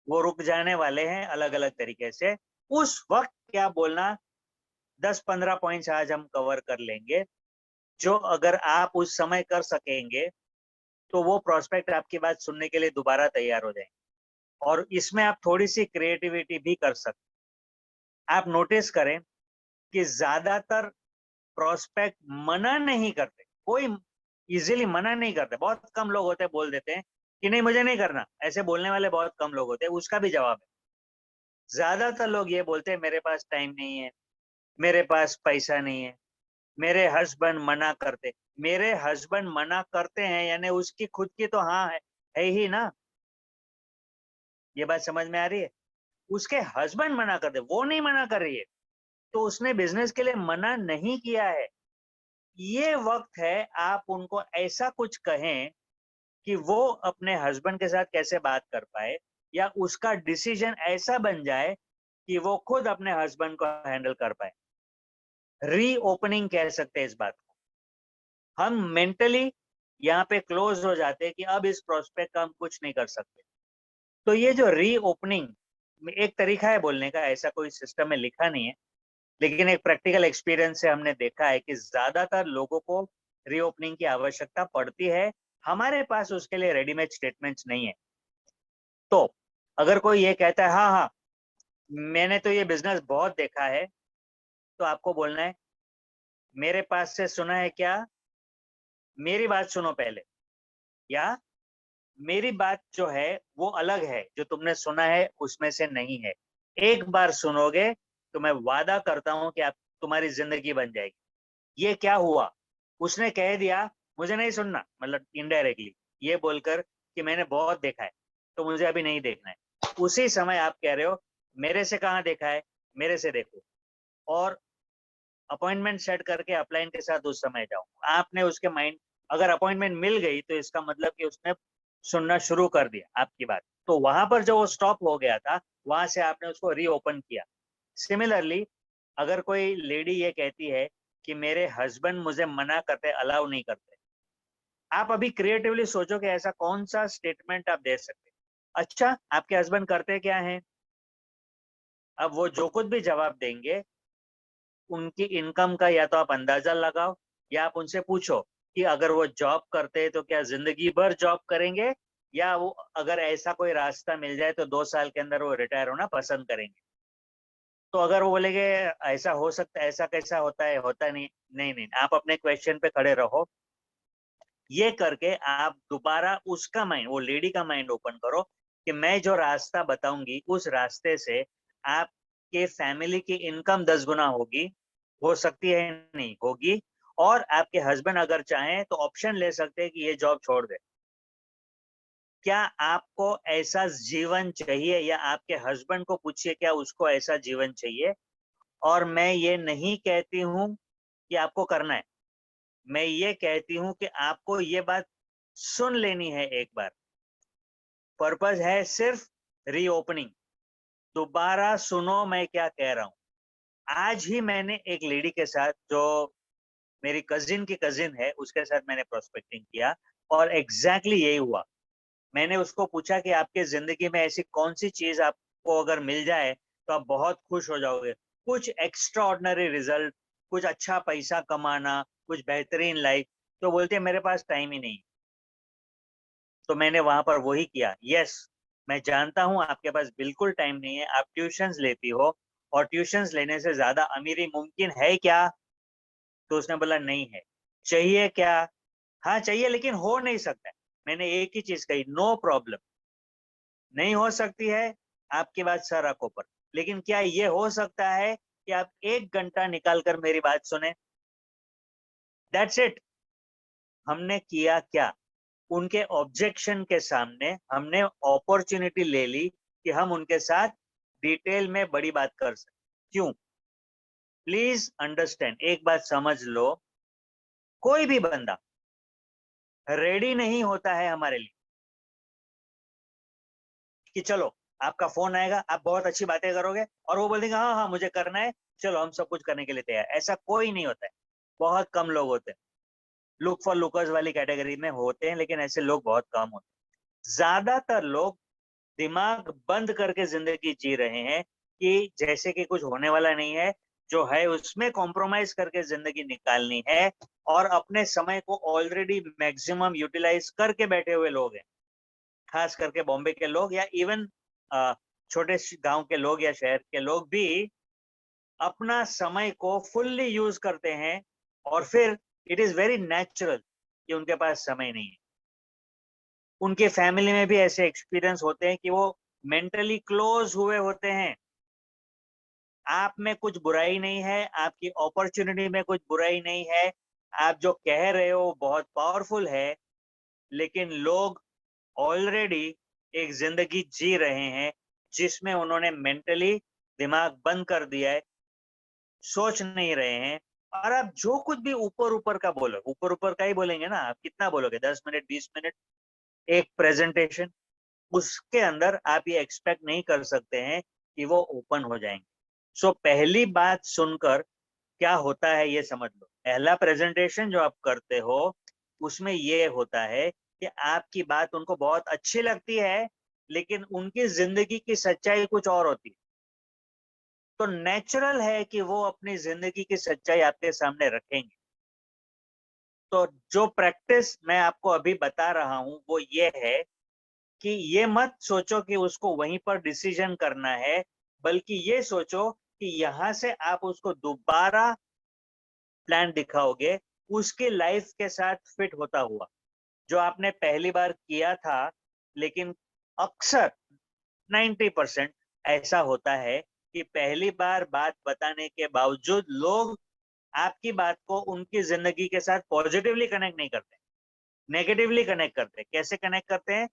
वो रुक जाने वाले हैं अलग अलग तरीके से। उस वक्त क्या बोलना, 10-15 पॉइंट्स आज हम कवर कर लेंगे, जो अगर आप उस समय कर सकेंगे तो वो प्रोस्पेक्ट आपकी बात सुनने के लिए दोबारा तैयार हो जाएंगे। और इसमें आप थोड़ी सी क्रिएटिविटी भी कर सकते। आप नोटिस करें कि ज्यादातर प्रोस्पेक्ट मना नहीं करते, कोई इजीली मना नहीं करते। बहुत कम लोग होते हैं बोल देते हैं कि नहीं मुझे नहीं करना, ऐसे बोलने वाले बहुत कम लोग होते हैं। उसका भी जवाब है, ज्यादातर लोग ये बोलते हैं मेरे पास टाइम नहीं है, मेरे पास पैसा नहीं है, मेरे हस्बैंड मना करते। मेरे हस्बैंड मना करते हैं यानी उसकी खुद की तो हाँ है ही ना। ये बात समझ में आ रही है? उसके हस्बैंड मना करते, वो नहीं मना कर रही है, तो उसने बिजनेस के लिए मना नहीं किया है। ये वक्त है आप उनको ऐसा कुछ कहें कि वो अपने हस्बैंड के साथ कैसे बात कर पाए, या उसका डिसीजन ऐसा बन जाए कि वो खुद अपने हस्बैंड को हैंडल कर पाए। रीओपनिंग कह सकते हैं इस बात को। हम मेंटली यहाँ पे क्लोज हो जाते हैं कि अब इस प्रोस्पेक्ट का हम कुछ नहीं कर सकते। तो ये जो रीओपनिंग एक तरीका है बोलने का, ऐसा कोई सिस्टम में लिखा नहीं है, लेकिन एक प्रैक्टिकल एक्सपीरियंस से हमने देखा है कि ज्यादातर लोगों को रीओपनिंग की आवश्यकता पड़ती है। हमारे पास उसके लिए रेडीमेड स्टेटमेंट्स नहीं है। तो अगर कोई ये कहता है हाँ हाँ मैंने तो ये बिजनेस बहुत देखा है, तो आपको बोलना है मेरे पास से सुना है क्या, मेरी बात सुनो पहले, या मेरी बात जो है वो अलग है, जो तुमने सुना है उसमें से नहीं है। एक बार सुनोगे तो मैं वादा करता हूं कि आप तुम्हारी जिंदगी बन जाएगी। ये क्या हुआ, उसने कह दिया मुझे नहीं सुनना, मतलब इनडायरेक्टली ये बोलकर कि मैंने बहुत देखा है तो मुझे अभी नहीं देखना है। उसी समय आप कह रहे हो मेरे से कहाँ देखा है, मेरे से देखो, और अपॉइंटमेंट सेट करके अपलाइन के साथ उस समय जाओ। आपने उसके माइंड, अगर अपॉइंटमेंट मिल गई तो इसका मतलब कि उसने सुनना शुरू कर दिया आपकी बात। तो वहां पर जो वो स्टॉप हो गया था, वहां से आपने उसको रीओपन किया। सिमिलरली अगर कोई लेडी ये कहती है कि मेरे हस्बैंड मुझे मना करते, अलाउ नहीं करते, आप अभी क्रिएटिवली सोचो कि ऐसा कौन सा स्टेटमेंट आप दे सकते। अच्छा आपके हस्बैंड करते क्या हैं? अब वो जो कुछ भी जवाब देंगे उनकी इनकम का या तो आप अंदाजा लगाओ, या आप उनसे पूछो कि अगर वो जॉब करते हैं तो क्या जिंदगी भर जॉब करेंगे, या वो अगर ऐसा कोई रास्ता मिल जाए तो 2 साल के अंदर वो रिटायर होना पसंद करेंगे। तो अगर वो बोलेंगे ऐसा हो सकता है, ऐसा कैसा होता है, होता नहीं, नहीं नहीं, आप अपने क्वेश्चन पे खड़े रहो। ये करके आप दोबारा उसका माइंड, वो लेडी का माइंड ओपन करो कि मैं जो रास्ता बताऊंगी उस रास्ते से आपके फैमिली की इनकम 10 गुना होगी, हो सकती है नहीं होगी, और आपके हस्बैंड अगर चाहें तो ऑप्शन ले सकते हैं कि ये जॉब छोड़ दे। क्या आपको ऐसा जीवन चाहिए, या आपके हस्बैंड को पूछिए क्या उसको ऐसा जीवन चाहिए। और मैं ये नहीं कहती हूँ कि आपको करना है, मैं ये कहती हूँ कि आपको ये बात सुन लेनी है एक बार। पर्पस है सिर्फ रीओपनिंग। दोबारा सुनो मैं क्या कह रहा हूँ। आज ही मैंने एक लेडी के साथ, जो मेरी कजिन की कजिन है, उसके साथ मैंने प्रोस्पेक्टिंग किया और एग्जैक्टली यही हुआ। मैंने उसको पूछा कि आपके जिंदगी में ऐसी कौन सी चीज आपको अगर मिल जाए तो आप बहुत खुश हो जाओगे, कुछ एक्स्ट्रा ऑर्डिनरी रिजल्ट, कुछ अच्छा पैसा कमाना, कुछ बेहतरीन लाइफ। तो बोलते हैं मेरे पास टाइम ही नहीं। तो मैंने वहां पर वही किया। यस, मैं जानता हूं आपके पास बिल्कुल टाइम नहीं है, आप ट्यूशंस लेती हो और ट्यूशंस लेने से ज्यादा अमीरी मुमकिन है क्या। तो उसने बोला नहीं है। चाहिए क्या। हाँ चाहिए, लेकिन हो नहीं सकता है। मैंने एक ही चीज कही, नो प्रॉब्लम। नहीं हो सकती है, आपकी बात सर रखो पर। लेकिन क्या ये हो सकता है कि आप 1 घंटा निकाल कर मेरी बात सुने। That's it. हमने किया क्या, उनके ऑब्जेक्शन के सामने हमने अपॉर्चुनिटी ले ली कि हम उनके साथ डिटेल में बड़ी बात कर सकते। क्यों, प्लीज अंडरस्टैंड, एक बात समझ लो, कोई भी बंदा रेडी नहीं होता है हमारे लिए कि चलो आपका फोन आएगा, आप बहुत अच्छी बातें करोगे और वो बोल देंगे हाँ हाँ मुझे करना है, चलो हम सब कुछ करने के लिए तैयार। ऐसा कोई नहीं होता है, बहुत कम लोग होते हैं। लुक फॉर लुकर्स वाली कैटेगरी में होते हैं, लेकिन ऐसे लोग बहुत कम होते हैं। ज्यादातर लोग दिमाग बंद करके जिंदगी जी रहे हैं कि जैसे कि कुछ होने वाला नहीं है, जो है उसमें कॉम्प्रोमाइज करके जिंदगी निकालनी है, और अपने समय को ऑलरेडी मैक्सिमम यूटिलाइज करके बैठे हुए लोग हैं। खास करके बॉम्बे के लोग, या इवन छोटे गांव के लोग या शहर के लोग भी अपना समय को फुल्ली यूज करते हैं, और फिर इट इज वेरी नेचुरल कि उनके पास समय नहीं है। उनके फैमिली में भी ऐसे एक्सपीरियंस होते हैं कि वो मेंटली क्लोज हुए होते हैं। आप में कुछ बुराई नहीं है, आपकी अपॉर्चुनिटी में कुछ बुराई नहीं है, आप जो कह रहे हो बहुत पावरफुल है, लेकिन लोग ऑलरेडी एक जिंदगी जी रहे हैं जिसमें उन्होंने मेंटली दिमाग बंद कर दिया है, सोच नहीं रहे हैं। और आप जो कुछ भी ऊपर ऊपर का बोलो, ऊपर ऊपर का ही बोलेंगे ना, आप कितना बोलोगे, 10 मिनट 20 मिनट एक प्रेजेंटेशन, उसके अंदर आप ये एक्सपेक्ट नहीं कर सकते हैं कि वो ओपन हो जाएंगे। सो पहली बात सुनकर क्या होता है ये समझ लो। पहला प्रेजेंटेशन जो आप करते हो उसमें ये होता है कि आपकी बात उनको बहुत अच्छी लगती है, लेकिन उनकी जिंदगी की सच्चाई कुछ और होती है। तो नेचुरल है कि वो अपनी जिंदगी की सच्चाई आपके सामने रखेंगे। तो जो प्रैक्टिस मैं आपको अभी बता रहा हूं वो ये है कि ये मत सोचो कि उसको वहीं पर डिसीजन करना है, बल्कि ये सोचो कि यहां से आप उसको दोबारा प्लान दिखाओगे उसके लाइफ के साथ फिट होता हुआ, जो आपने पहली बार किया था। लेकिन अक्सर 90% ऐसा होता है कि पहली बार बात बताने के बावजूद लोग आपकी बात को उनकी जिंदगी के साथ पॉजिटिवली कनेक्ट नहीं करते, नेगेटिवली कनेक्ट करते। कैसे कनेक्ट करते हैं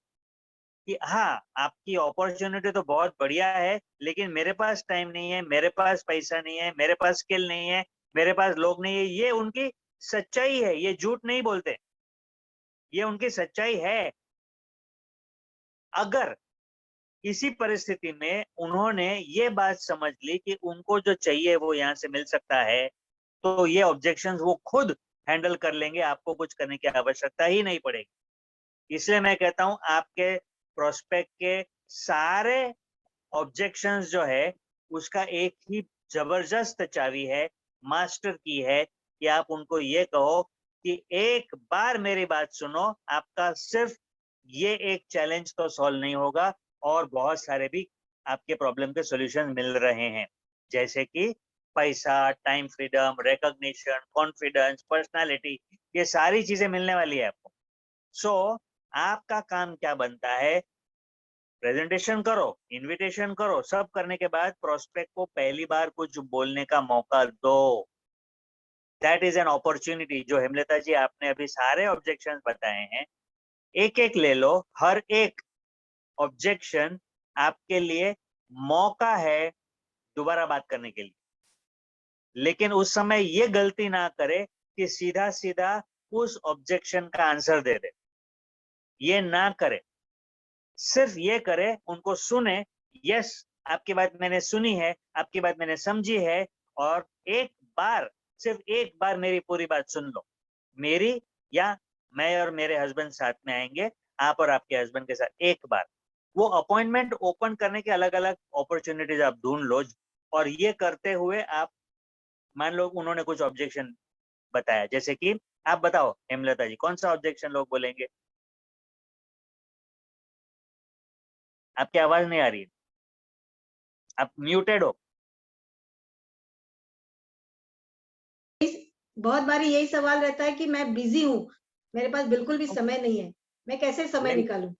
कि हाँ आपकी अपॉर्चुनिटी तो बहुत बढ़िया है, लेकिन मेरे पास टाइम नहीं है, मेरे पास पैसा नहीं है, मेरे पास स्किल नहीं है, मेरे पास लोग नहीं है। ये उनकी सच्चाई है, ये झूठ नहीं बोलते, ये उनकी सच्चाई है। अगर इसी परिस्थिति में उन्होंने ये बात समझ ली कि उनको जो चाहिए वो यहाँ से मिल सकता है, तो ये ऑब्जेक्शंस वो खुद हैंडल कर लेंगे, आपको कुछ करने की आवश्यकता ही नहीं पड़ेगी। इसलिए मैं कहता हूं आपके प्रोस्पेक्ट के सारे ऑब्जेक्शंस जो है उसका एक ही जबरदस्त चाबी है, मास्टर की है, कि आप उनको ये कहो कि एक बार मेरी बात सुनो, आपका सिर्फ ये एक चैलेंज तो सॉल्व नहीं होगा, और बहुत सारे भी आपके प्रॉब्लम के सॉल्यूशन मिल रहे हैं, जैसे कि पैसा, time freedom, recognition, confidence, personality, ये सारी चीजें मिलने वाली है आपको। सो आपका काम क्या बनता है, प्रेजेंटेशन करो, इनविटेशन करो, सब करने के बाद प्रोस्पेक्ट को पहली बार कुछ बोलने का मौका दो। That is an opportunity. जो हेमलता जी आपने अभी सारे ऑब्जेक्शन बताए हैं, एक एक ले लो, हर एक ऑब्जेक्शन आपके लिए मौका है दोबारा बात करने के लिए। लेकिन उस समय ये गलती ना करे कि सीधा सीधा उस ऑब्जेक्शन का आंसर दे दे, ये ना करे। सिर्फ ये करे, उनको सुने, यस आपकी बात मैंने सुनी है, आपकी बात मैंने समझी है, और एक बार, सिर्फ एक बार मेरी पूरी बात सुन लो। मेरी, या मैं और मेरे हस्बैंड साथ में आएंगे, आप और आपके हस्बैंड के साथ एक बार। वो अपॉइंटमेंट ओपन करने के अलग अलग अपॉर्चुनिटीज आप ढूंढ लो, और ये करते हुए आप, मान लो उन्होंने कुछ ऑब्जेक्शन बताया, जैसे कि आप बताओ हेमलता जी, कौन सा ऑब्जेक्शन लोग बोलेंगे? आपकी आवाज नहीं आ रही है, आप म्यूटेड हो। बहुत बारी यही सवाल रहता है कि मैं बिजी हूँ, मेरे पास बिल्कुल भी समय नहीं है, मैं कैसे समय निकालूं?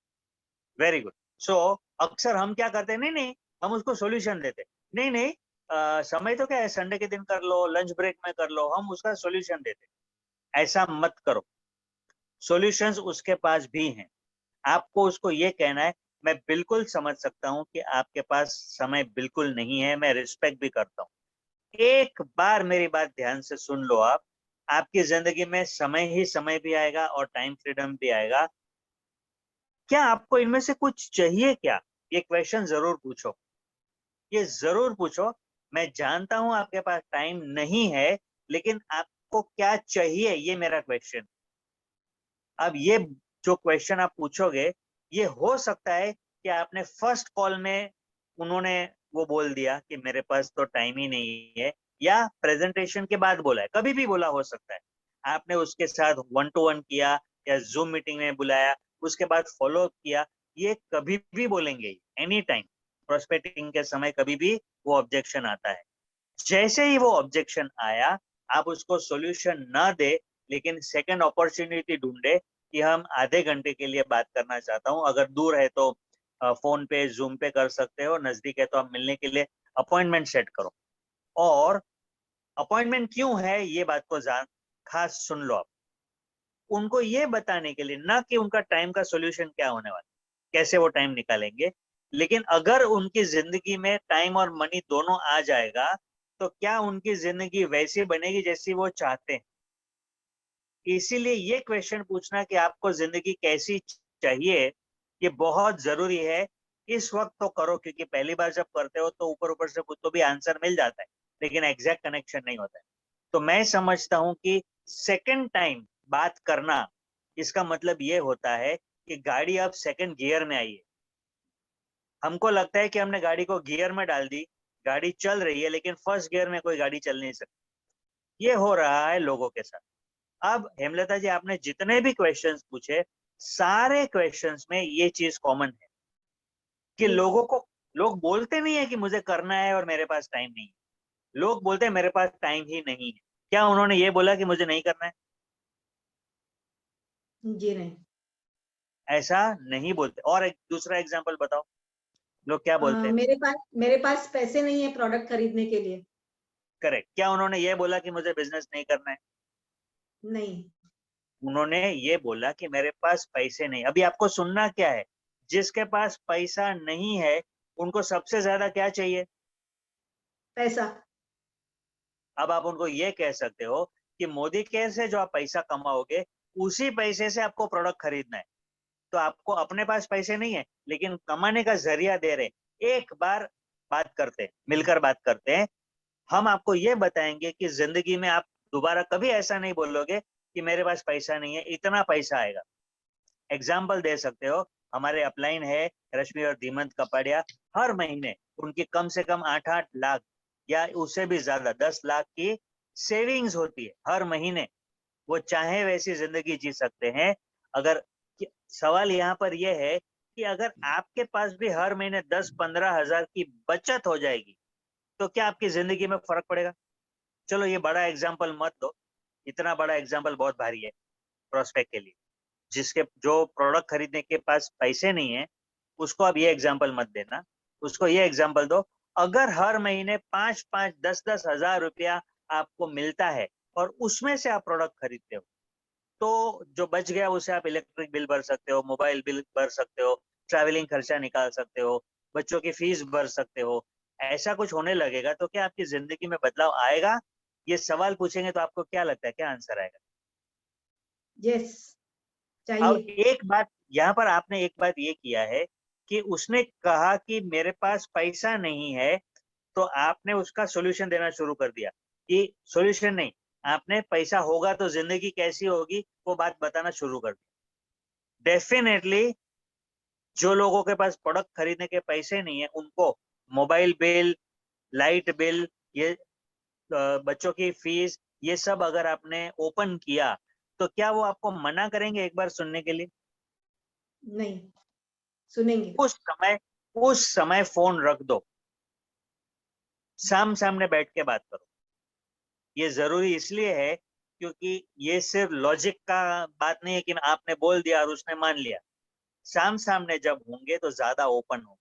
Very good. सो अक्सर हम क्या करते हैं, नहीं नहीं, हम उसको सॉल्यूशन देते, नहीं नहीं, समय तो क्या है, संडे के दिन कर लो, लंच ब्रेक में कर लो, हम उसका सॉल्यूशन देते। ऐसा मत करो, सॉल्यूशंस उसके पास भी हैं। आपको उसको ये कहना है, मैं बिल्कुल समझ सकता हूँ कि आपके पास समय बिल्कुल नहीं है, मैं रिस्पेक्ट भी करता हूँ। एक बार मेरी बात ध्यान से सुन लो आप, आपकी जिंदगी में समय ही समय भी आएगा और टाइम फ्रीडम भी आएगा। क्या आपको इनमें से कुछ चाहिए क्या? ये क्वेश्चन जरूर पूछो, ये जरूर पूछो। मैं जानता हूं आपके पास टाइम नहीं है, लेकिन आपको क्या चाहिए, ये मेरा क्वेश्चन। अब ये जो क्वेश्चन आप पूछोगे, ये हो सकता है कि आपने फर्स्ट कॉल में उन्होंने वो बोल दिया कि मेरे पास तो टाइम ही नहीं है, या प्रेजेंटेशन के बाद बोला है, कभी भी बोला हो सकता है। आपने उसके साथ 1-to-1 किया या जूम मीटिंग में बुलाया, उसके बाद फॉलो अप किया, ये कभी भी बोलेंगे, एनी टाइम प्रोस्पेक्टिंग के समय कभी भी वो ऑब्जेक्शन आता है। जैसे ही वो ऑब्जेक्शन आया, आप उसको सॉल्यूशन ना दे, लेकिन सेकंड अपॉर्चुनिटी ढूंढे कि हम आधे घंटे के लिए बात करना चाहता हूँ। अगर दूर है तो फोन पे, जूम पे कर सकते हो, नजदीक है तो आप मिलने के लिए अपॉइंटमेंट सेट करो। और अपॉइंटमेंट क्यों है, ये बात को जान खास सुन लो आप। उनको ये बताने के लिए, ना कि उनका टाइम का सॉल्यूशन क्या होने वाला, कैसे वो टाइम निकालेंगे, लेकिन अगर उनकी जिंदगी में टाइम और मनी दोनों आ जाएगा, तो क्या उनकी जिंदगी वैसी बनेगी जैसी वो चाहते हैं। इसीलिए ये क्वेश्चन पूछना कि आपको जिंदगी कैसी चाहिए, ये बहुत जरूरी है। इस वक्त तो करो, क्योंकि पहली बार जब करते हो तो ऊपर ऊपर से कुछ तो भी आंसर मिल जाता है, लेकिन एग्जैक्ट कनेक्शन नहीं होता है। तो मैं समझता हूँ कि सेकंड टाइम बात करना, इसका मतलब ये होता है कि गाड़ी अब सेकंड गियर में आई है। हमको लगता है कि हमने गाड़ी को गियर में डाल दी, गाड़ी चल रही है, लेकिन फर्स्ट गियर में कोई गाड़ी चल नहीं सकती। ये हो रहा है लोगों के साथ। अब हेमलता जी, आपने जितने भी क्वेश्चंस पूछे, सारे क्वेश्चंस में ये चीज कॉमन है कि लोग बोलते नहीं है कि मुझे करना है और मेरे पास टाइम नहीं है, लोग बोलते हैं मेरे पास टाइम ही नहीं है। क्या उन्होंने ये बोला कि मुझे नहीं करना है? जी नहीं। ऐसा नहीं बोलते। और एक दूसरा एग्जांपल बताओ, लोग क्या बोलते हैं? मेरे पास पैसे नहीं है प्रोडक्ट खरीदने के लिए। करेक्ट। क्या उन्होंने ये बोला कि मुझे बिजनेस नहीं करना है? नहीं। उन्होंने ये बोला कि मेरे पास पैसे नहीं। अभी आपको सुनना क्या है, जिसके पास पैसा नहीं है, उनको सबसे ज्यादा क्या चाहिए? पैसा। अब आप उनको ये कह सकते हो कि मोदी केयर से जो आप पैसा कमाओगे, उसी पैसे से आपको प्रोडक्ट खरीदना है। तो आपको अपने पास पैसे नहीं है, लेकिन कमाने का जरिया दे रहे। एक बार बात करते हैं, मिलकर बात करते हैं, हम आपको ये बताएंगे कि जिंदगी में आप दोबारा कभी ऐसा नहीं बोलोगे कि मेरे पास पैसा नहीं है, इतना पैसा आएगा। एग्जाम्पल दे सकते हो, हमारे अपलाइन है रश्मि और धीमंत कपाड़िया, हर महीने उनकी कम से कम 8-8 लाख या उससे भी ज्यादा 10 लाख की सेविंग्स होती है हर महीने। वो चाहे वैसी जिंदगी जी सकते हैं। अगर सवाल यहाँ पर यह है कि अगर आपके पास भी हर महीने 10-15 हजार की बचत हो जाएगी, तो क्या आपकी जिंदगी में फर्क पड़ेगा? चलो ये बड़ा एग्जाम्पल मत दो, इतना बड़ा एग्जाम्पल बहुत भारी है प्रोस्पेक्ट के लिए। जिसके जो प्रोडक्ट खरीदने के पास पैसे नहीं है, उसको अब ये एग्जाम्पल मत देना, उसको ये एग्जाम्पल दो, अगर हर महीने 5-5, 10-10 हजार रुपया आपको मिलता है, और उसमें से आप प्रोडक्ट खरीदते हो, तो जो बच गया उसे आप इलेक्ट्रिक बिल भर सकते हो, मोबाइल बिल भर सकते हो, ट्रैवलिंग खर्चा निकाल सकते हो, बच्चों की फीस भर सकते हो। ऐसा कुछ होने लगेगा तो क्या आपकी जिंदगी में बदलाव आएगा? ये सवाल पूछेंगे तो आपको क्या लगता है, क्या आंसर आएगा? यस, और चाहिए। एक बात यहाँ पर आपने एक बात ये किया है कि उसने कहा कि मेरे पास पैसा नहीं है, तो आपने उसका सॉल्यूशन देना शुरू कर दिया कि सॉल्यूशन नहीं, आपने पैसा होगा तो जिंदगी कैसी होगी वो बात बताना शुरू कर दिया। डेफिनेटली जो लोगों के पास प्रोडक्ट खरीदने के पैसे नहीं है, उनको मोबाइल बिल, लाइट बिल, ये बच्चों की फीस, ये सब अगर आपने ओपन किया तो क्या वो आपको मना करेंगे एक बार सुनने के लिए? नहीं, सुनेंगे। उस समय फोन रख दो, सामने बैठ के बात करो। ये जरूरी इसलिए है क्योंकि ये सिर्फ लॉजिक का बात नहीं है कि आपने बोल दिया और उसने मान लिया। सामने जब होंगे तो ज्यादा ओपन होंगे।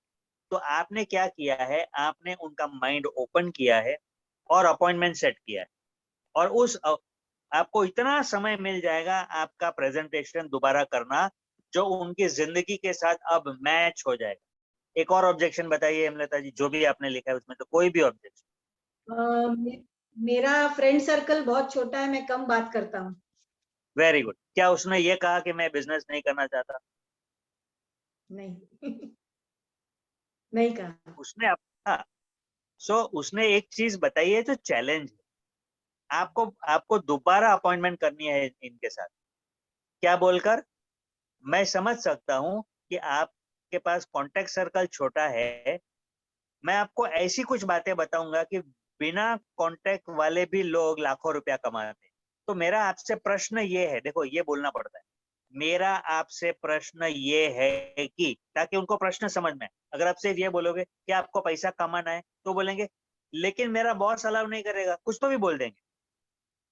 तो आपने क्या किया है, आपने उनका माइंड ओपन किया है और अपॉइंटमेंट सेट किया है, और आपको इतना समय मिल जाएगा आपका प्रेजेंटेशन दोबारा करना जो उनकी जिंदगी के साथ अब मैच हो जाएगा। एक और ऑब्जेक्शन बताइए हेमलता जी, जो भी आपने लिखा है उसमें तो कोई भी ऑब्जेक्शन। मेरा फ्रेंड सर्कल बहुत छोटा है, मैं कम बात करता हूँ। Very good. क्या उसने ये कहा कि मैं बिजनेस नहीं करना चाहता? नहीं नहीं कहा। उसने हाँ, उसने एक चीज बताई है जो चैलेंज है। आपको दोबारा अपॉइंटमेंट करनी है इनके साथ। क्या बोलकर? मैं समझ सकता हूं कि आपके पास कॉन्टेक्ट सर्कल छोटा है। मैं आपको ऐसी कुछ बातें बताऊंगा कि बिना कांटेक्ट वाले भी लोग लाखों रुपया कमाते हैं। तो मेरा आपसे प्रश्न ये है, देखो ये बोलना पड़ता है, मेरा आपसे प्रश्न ये है कि ताकि उनको प्रश्न समझ में आए। अगर आप सिर्फ ये बोलोगे कि आपको पैसा कमाना है तो बोलेंगे लेकिन मेरा बॉस अलाउ नहीं करेगा, कुछ तो भी बोल देंगे।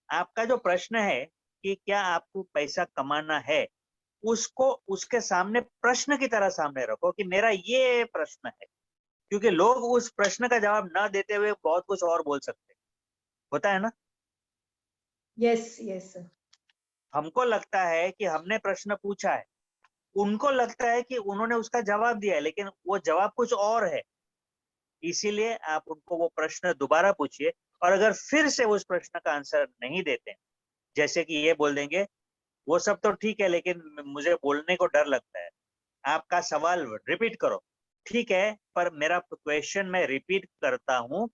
आपका जो प्रश्न है कि क्या आपको पैसा कमाना है, उसको उसके सामने प्रश्न की तरह सामने रखो कि मेरा ये प्रश्न है। क्योंकि लोग उस प्रश्न का जवाब ना देते हुए बहुत कुछ और बोल सकते हैं। होता है ना? Yes yes. हमको लगता है कि हमने प्रश्न पूछा है, उनको लगता है कि उन्होंने उसका जवाब दिया है, लेकिन वो जवाब कुछ और है। इसीलिए आप उनको वो प्रश्न दोबारा पूछिए, और अगर फिर से उस प्रश्न का आंसर नहीं देते, जैसे कि ये बोल देंगे वो सब तो ठीक है लेकिन मुझे बोलने को डर लगता है, आपका सवाल रिपीट करो। ठीक है, पर मेरा क्वेश्चन मैं रिपीट करता हूँ,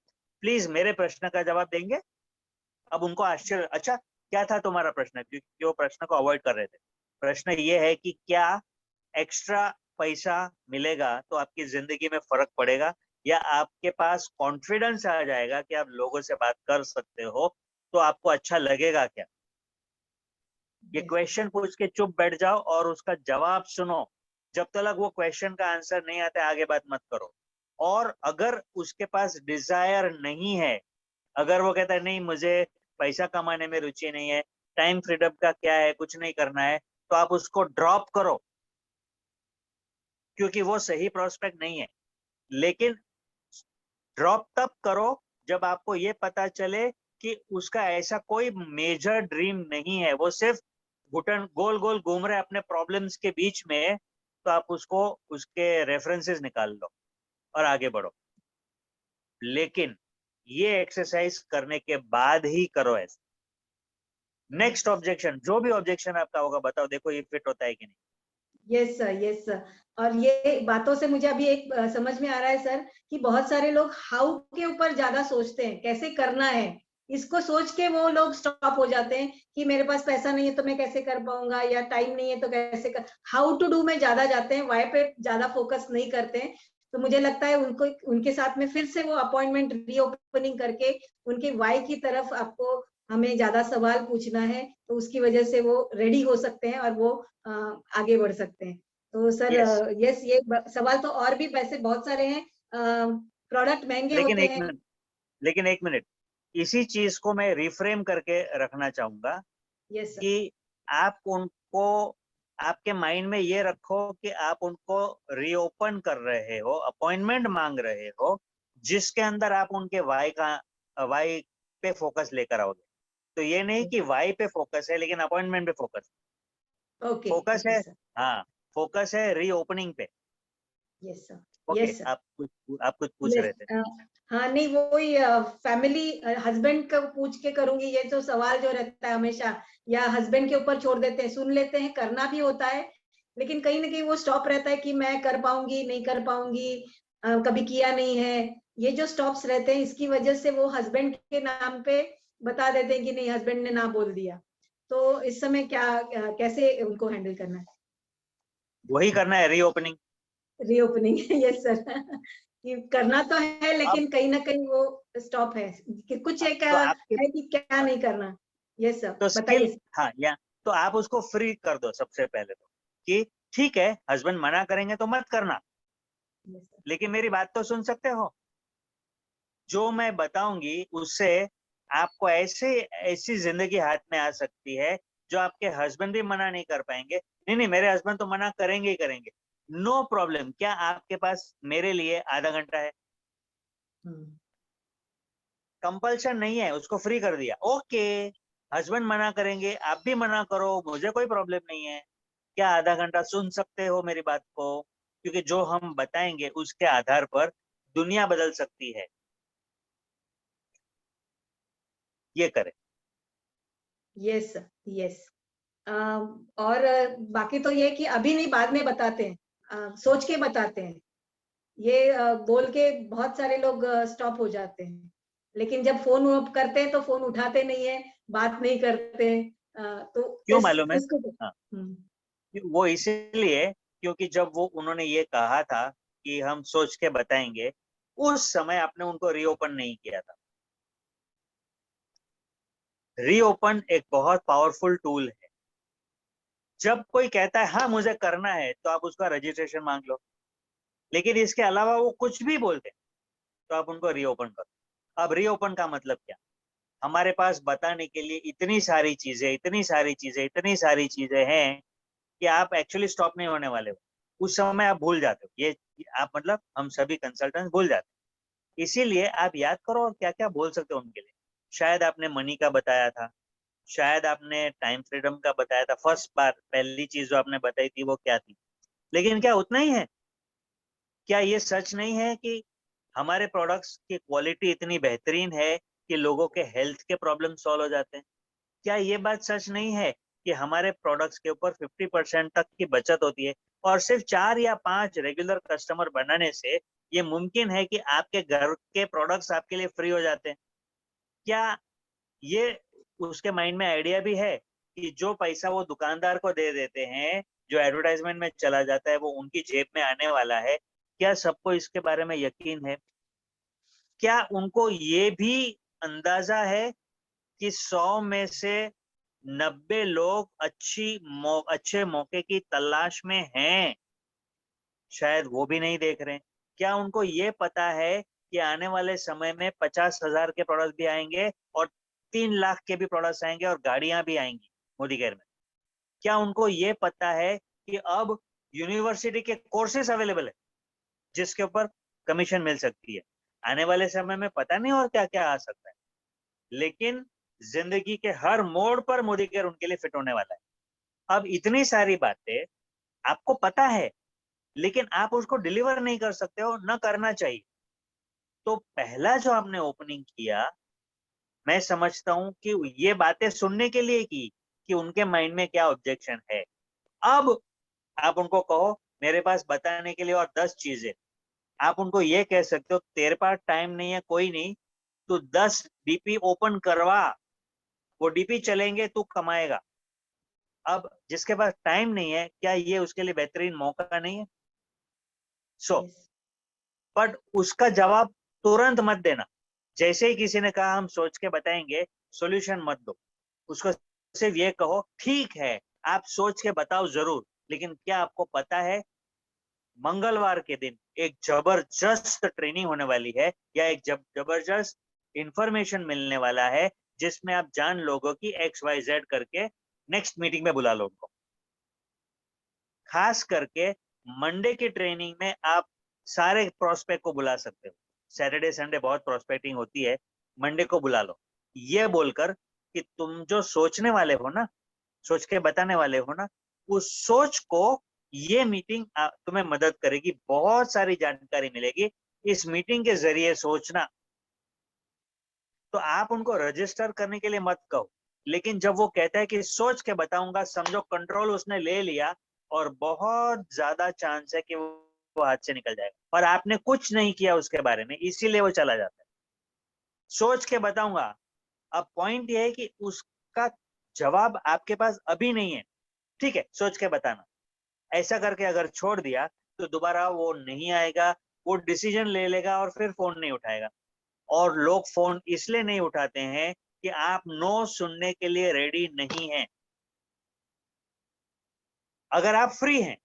प्लीज मेरे प्रश्न का जवाब देंगे? अब उनको आश्चर्य, अच्छा क्या था तुम्हारा प्रश्न, क्योंकि वो प्रश्न को अवॉइड कर रहे थे। प्रश्न ये है कि क्या एक्स्ट्रा पैसा मिलेगा तो आपकी जिंदगी में फर्क पड़ेगा, या आपके पास कॉन्फिडेंस आ जाएगा कि आप लोगों से बात कर सकते हो, तो आपको अच्छा लगेगा क्या? ये क्वेश्चन पूछ के चुप बैठ जाओ और उसका जवाब सुनो। जब तक वो क्वेश्चन का आंसर नहीं आता आगे बात मत करो। और अगर उसके पास डिजायर नहीं है, अगर वो कहता है नहीं मुझे पैसा कमाने में रुचि नहीं है, टाइम फ्रीडम का क्या है, कुछ नहीं करना है, तो आप उसको ड्रॉप करो, क्योंकि वो सही प्रोस्पेक्ट नहीं है। लेकिन ड्रॉप तब करो जब आपको ये पता चले कि उसका ऐसा कोई मेजर ड्रीम नहीं है, वो सिर्फ घुटन गोल गोल घूम रहे अपने प्रॉब्लम्स के बीच में, तो आप उसको उसके रेफरेंसेस निकाल लो और आगे बढ़ो। लेकिन ये एक्सरसाइज करने के बाद ही करो ऐसा। नेक्स्ट ऑब्जेक्शन, जो भी ऑब्जेक्शन आपका होगा बताओ, देखो ये फिट होता है कि नहीं। Yes sir, yes sir. और ये बातों से मुझे अभी एक समझ में आ रहा है सर कि बहुत सारे लोग हाउ के ऊपर ज्यादा सोचते हैं, कैसे करना है, इसको सोच के वो लोग स्टॉप हो जाते हैं कि मेरे पास पैसा नहीं है तो मैं कैसे कर पाऊंगा, या टाइम नहीं है तो कैसे कर, हाउ टू डू में ज्यादा जाते हैं, वाई पे ज्यादा फोकस नहीं करते हैं। तो मुझे लगता है उनको उनके साथ में फिर से वो अपॉइंटमेंट रीओपनिंग करके उनके वाई की तरफ आपको हमें ज्यादा सवाल पूछना है, तो उसकी वजह से वो रेडी हो सकते हैं और वो आगे बढ़ सकते हैं। तो सर यस, यस, ये सवाल तो और भी वैसे बहुत सारे हैं। प्रोडक्ट महंगे लेकिन होते एक हैं। मिनट, इसी चीज को मैं रिफ्रेम करके रखना चाहूंगा यस सर। कि आप उनको, आपके माइंड में ये रखो कि आप उनको रीओपन कर रहे हो, अपॉइंटमेंट मांग रहे हो, जिसके अंदर आप उनके वाई पे फोकस लेकर आओगे। तो ये नहीं कि वाई पे फोकस है लेकिन अपॉइंटमेंट पे फोकस। ओके, फोकस है, सर, हाँ फोकस है रीओपनिंग पे। Yes sir, okay, yes sir, आप कुछ पूछ रहे थे। हाँ नहीं, वो ही फैमिली हस्बैंड को पूछ के करूंगी, ये तो सवाल जो रहता है हमेशा, या हस्बैंड के ऊपर छोड़ देते हैं, सुन लेते हैं, करना भी होता है, लेकिन कहीं ना कहीं वो स्टॉप रहता है कि मैं कर पाऊंगी नहीं कर पाऊंगी, कभी किया नहीं है, ये जो स्टॉप्स रहते हैं इसकी वजह से वो हस्बैंड के नाम पे बता देते हैं कि नहीं, हस्बैंड ने ना बोल दिया। तो इस समय क्या कैसे उनको हैंडल करना है? वही करना है, रीओपनिंग। रीओपनिंग यस सर, कि करना तो है अब लेकिन कहीं ना कहीं वो स्टॉप है कि कुछ एक तो आपके है कि क्या नहीं करना। यस सर, तो बताइए स्किल, सर। हाँ या तो आप उसको फ्री कर दो सबसे पहले तो, कि ठीक है हस्बैंड मना करेंगे तो मत करना, यस सर, लेकिन मेरी बात तो सुन सकते हो। जो मैं बताऊंगी उससे आपको ऐसे ऐसी जिंदगी हाथ में आ सकती है जो आपके हस्बैंड भी मना नहीं कर पाएंगे। नहीं नहीं, मेरे हस्बैंड तो मना करेंगे ही करेंगे, नो प्रॉब्लम। क्या आपके पास मेरे लिए आधा घंटा है? कंपल्शन नहीं है, उसको फ्री कर दिया। ओके, हस्बैंड मना करेंगे, आप भी मना करो, मुझे कोई प्रॉब्लम नहीं है। क्या आधा घंटा सुन सकते हो मेरी बात को? क्योंकि जो हम बताएंगे उसके आधार पर दुनिया बदल सकती है। ये करें। Yes sir, yes. और बाकी तो ये कि अभी नहीं, बाद में बताते हैं, सोच के बताते हैं, ये बोल के बहुत सारे लोग स्टॉप हो जाते हैं, लेकिन जब फोन अप करते हैं तो फोन उठाते नहीं है, बात नहीं करते, तो क्यों इस मालूम है? इसको हाँ, हम्म, वो इसीलिए क्योंकि जब वो उन्होंने ये कहा था कि हम सोच के बताएंगे, उस समय आपने उनको रीओपन नहीं किया था। रीओपन एक बहुत पावरफुल टूल है। जब कोई कहता है हाँ मुझे करना है, तो आप उसका रजिस्ट्रेशन मांग लो, लेकिन इसके अलावा वो कुछ भी बोलते हैं तो आप उनको रीओपन करो। अब रीओपन का मतलब क्या? हमारे पास बताने के लिए इतनी सारी चीजें, इतनी सारी चीजें, इतनी सारी चीजें हैं कि आप एक्चुअली स्टॉप नहीं होने वाले हो। उस समय आप भूल जाते हो, ये आप मतलब हम सभी कंसल्टेंट भूल जाते हैं। इसीलिए आप याद करो और क्या क्या बोल सकते हो उनके लिए। शायद आपने मनी का बताया था, शायद आपने टाइम फ्रीडम का बताया था। फर्स्ट बार पहली चीज जो आपने बताई थी वो क्या थी? लेकिन क्या उतना ही है? क्या ये सच नहीं है कि हमारे प्रोडक्ट्स की क्वालिटी इतनी बेहतरीन है कि लोगों के हेल्थ के प्रॉब्लम सॉल्व हो जाते हैं? क्या ये बात सच नहीं है कि हमारे प्रोडक्ट्स के ऊपर 50% तक की बचत होती है, और सिर्फ 4 या 5 रेगुलर कस्टमर बनाने से ये मुमकिन है कि आपके घर के प्रोडक्ट्स आपके लिए फ्री हो जाते हैं? क्या ये उसके माइंड में आइडिया भी है कि जो पैसा वो दुकानदार को दे देते हैं, जो एडवर्टाइजमेंट में चला जाता है, वो उनकी जेब में आने वाला है? क्या सबको इसके बारे में यकीन है? क्या उनको ये भी अंदाजा है कि 100 में से 90 लोग अच्छे मौके की तलाश में हैं? शायद वो भी नहीं देख रहे हैं। क्या उनको ये पता है कि आने वाले समय में 50,000 के प्रोडक्ट भी आएंगे और 3 लाख के भी प्रोडक्ट्स आएंगे और गाड़ियां भी आएंगी मोदी केयर में? क्या उनको ये पता है कि अब यूनिवर्सिटी के कोर्सेज अवेलेबल है जिसके ऊपर कमीशन मिल सकती है? आने वाले समय में पता नहीं और क्या क्या आ सकता है, लेकिन जिंदगी के हर मोड़ पर मोदी केयर उनके लिए फिट होने वाला है। अब इतनी सारी बातें आपको पता है, लेकिन आप उसको डिलीवर नहीं कर सकते हो, न करना चाहिए। तो पहला जो आपने ओपनिंग किया, मैं समझता हूं कि ये बातें सुनने के लिए की कि उनके माइंड में क्या ऑब्जेक्शन है। अब आप उनको कहो मेरे पास बताने के लिए और 10 चीजें। आप उनको ये कह सकते हो तेरे पास टाइम नहीं है, कोई नहीं, तो 10 डीपी ओपन करवा, वो डीपी चलेंगे, तू कमाएगा। अब जिसके पास टाइम नहीं है, क्या ये उसके लिए बेहतरीन मौका नहीं है? यस, बट उसका जवाब तुरंत मत देना। जैसे ही किसी ने कहा हम सोच के बताएंगे, सॉल्यूशन मत दो उसको। सिर्फ ये कहो ठीक है आप सोच के बताओ जरूर, लेकिन क्या आपको पता है मंगलवार के दिन एक जबरदस्त ट्रेनिंग होने वाली है, या एक जबरदस्त इंफॉर्मेशन मिलने वाला है, जिसमें आप जान लोगों की XYZ करके नेक्स्ट मीटिंग में बुला लो उनको। खास करके मंडे की ट्रेनिंग में आप सारे प्रोस्पेक्ट को बुला सकते हो। सैटरडे संडे बहुत प्रोस्पेक्टिंग होती है, मंडे को बुला लो। ये बोलकर कि तुम जो सोचने वाले हो ना, सोच के बताने वाले हो ना, उस सोच को ये मीटिंग तुम्हें मदद करेगी, बहुत सारी जानकारी मिलेगी इस मीटिंग के जरिए सोचना। तो आप उनको रजिस्टर करने के लिए मत कहो, लेकिन जब वो कहता है कि सोच के बताऊंगा, समझो कंट्रोल उसने ले लिया और बहुत ज्यादा चांस है कि वो हाथ से निकल जाएगा और आपने कुछ नहीं किया उसके बारे में, इसीलिए वो चला जाता है। सोच के बताऊंगा। अब पॉइंट ये है कि उसका जवाब आपके पास अभी नहीं है, ठीक है, सोच के बताना। ऐसा करके अगर छोड़ दिया तो दोबारा वो नहीं आएगा, वो डिसीजन ले लेगा और फिर फोन नहीं उठाएगा। और लोग फोन इसलिए नहीं उठाते हैं कि आप नो सुनने के लिए रेडी नहीं हैं। अगर आप फ्री हैं,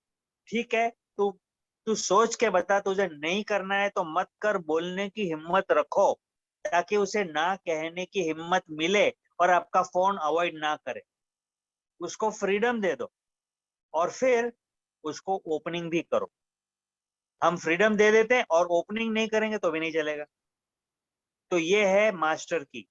ठीक है, तू तू सोच के बता, तुझे नहीं करना है तो मत कर, बोलने की हिम्मत रखो, ताकि उसे ना कहने की हिम्मत मिले और आपका फोन अवॉइड ना करे। उसको फ्रीडम दे दो और फिर उसको ओपनिंग भी करो। हम फ्रीडम दे देते हैं और ओपनिंग नहीं करेंगे तो भी नहीं चलेगा। तो ये है मास्टर की,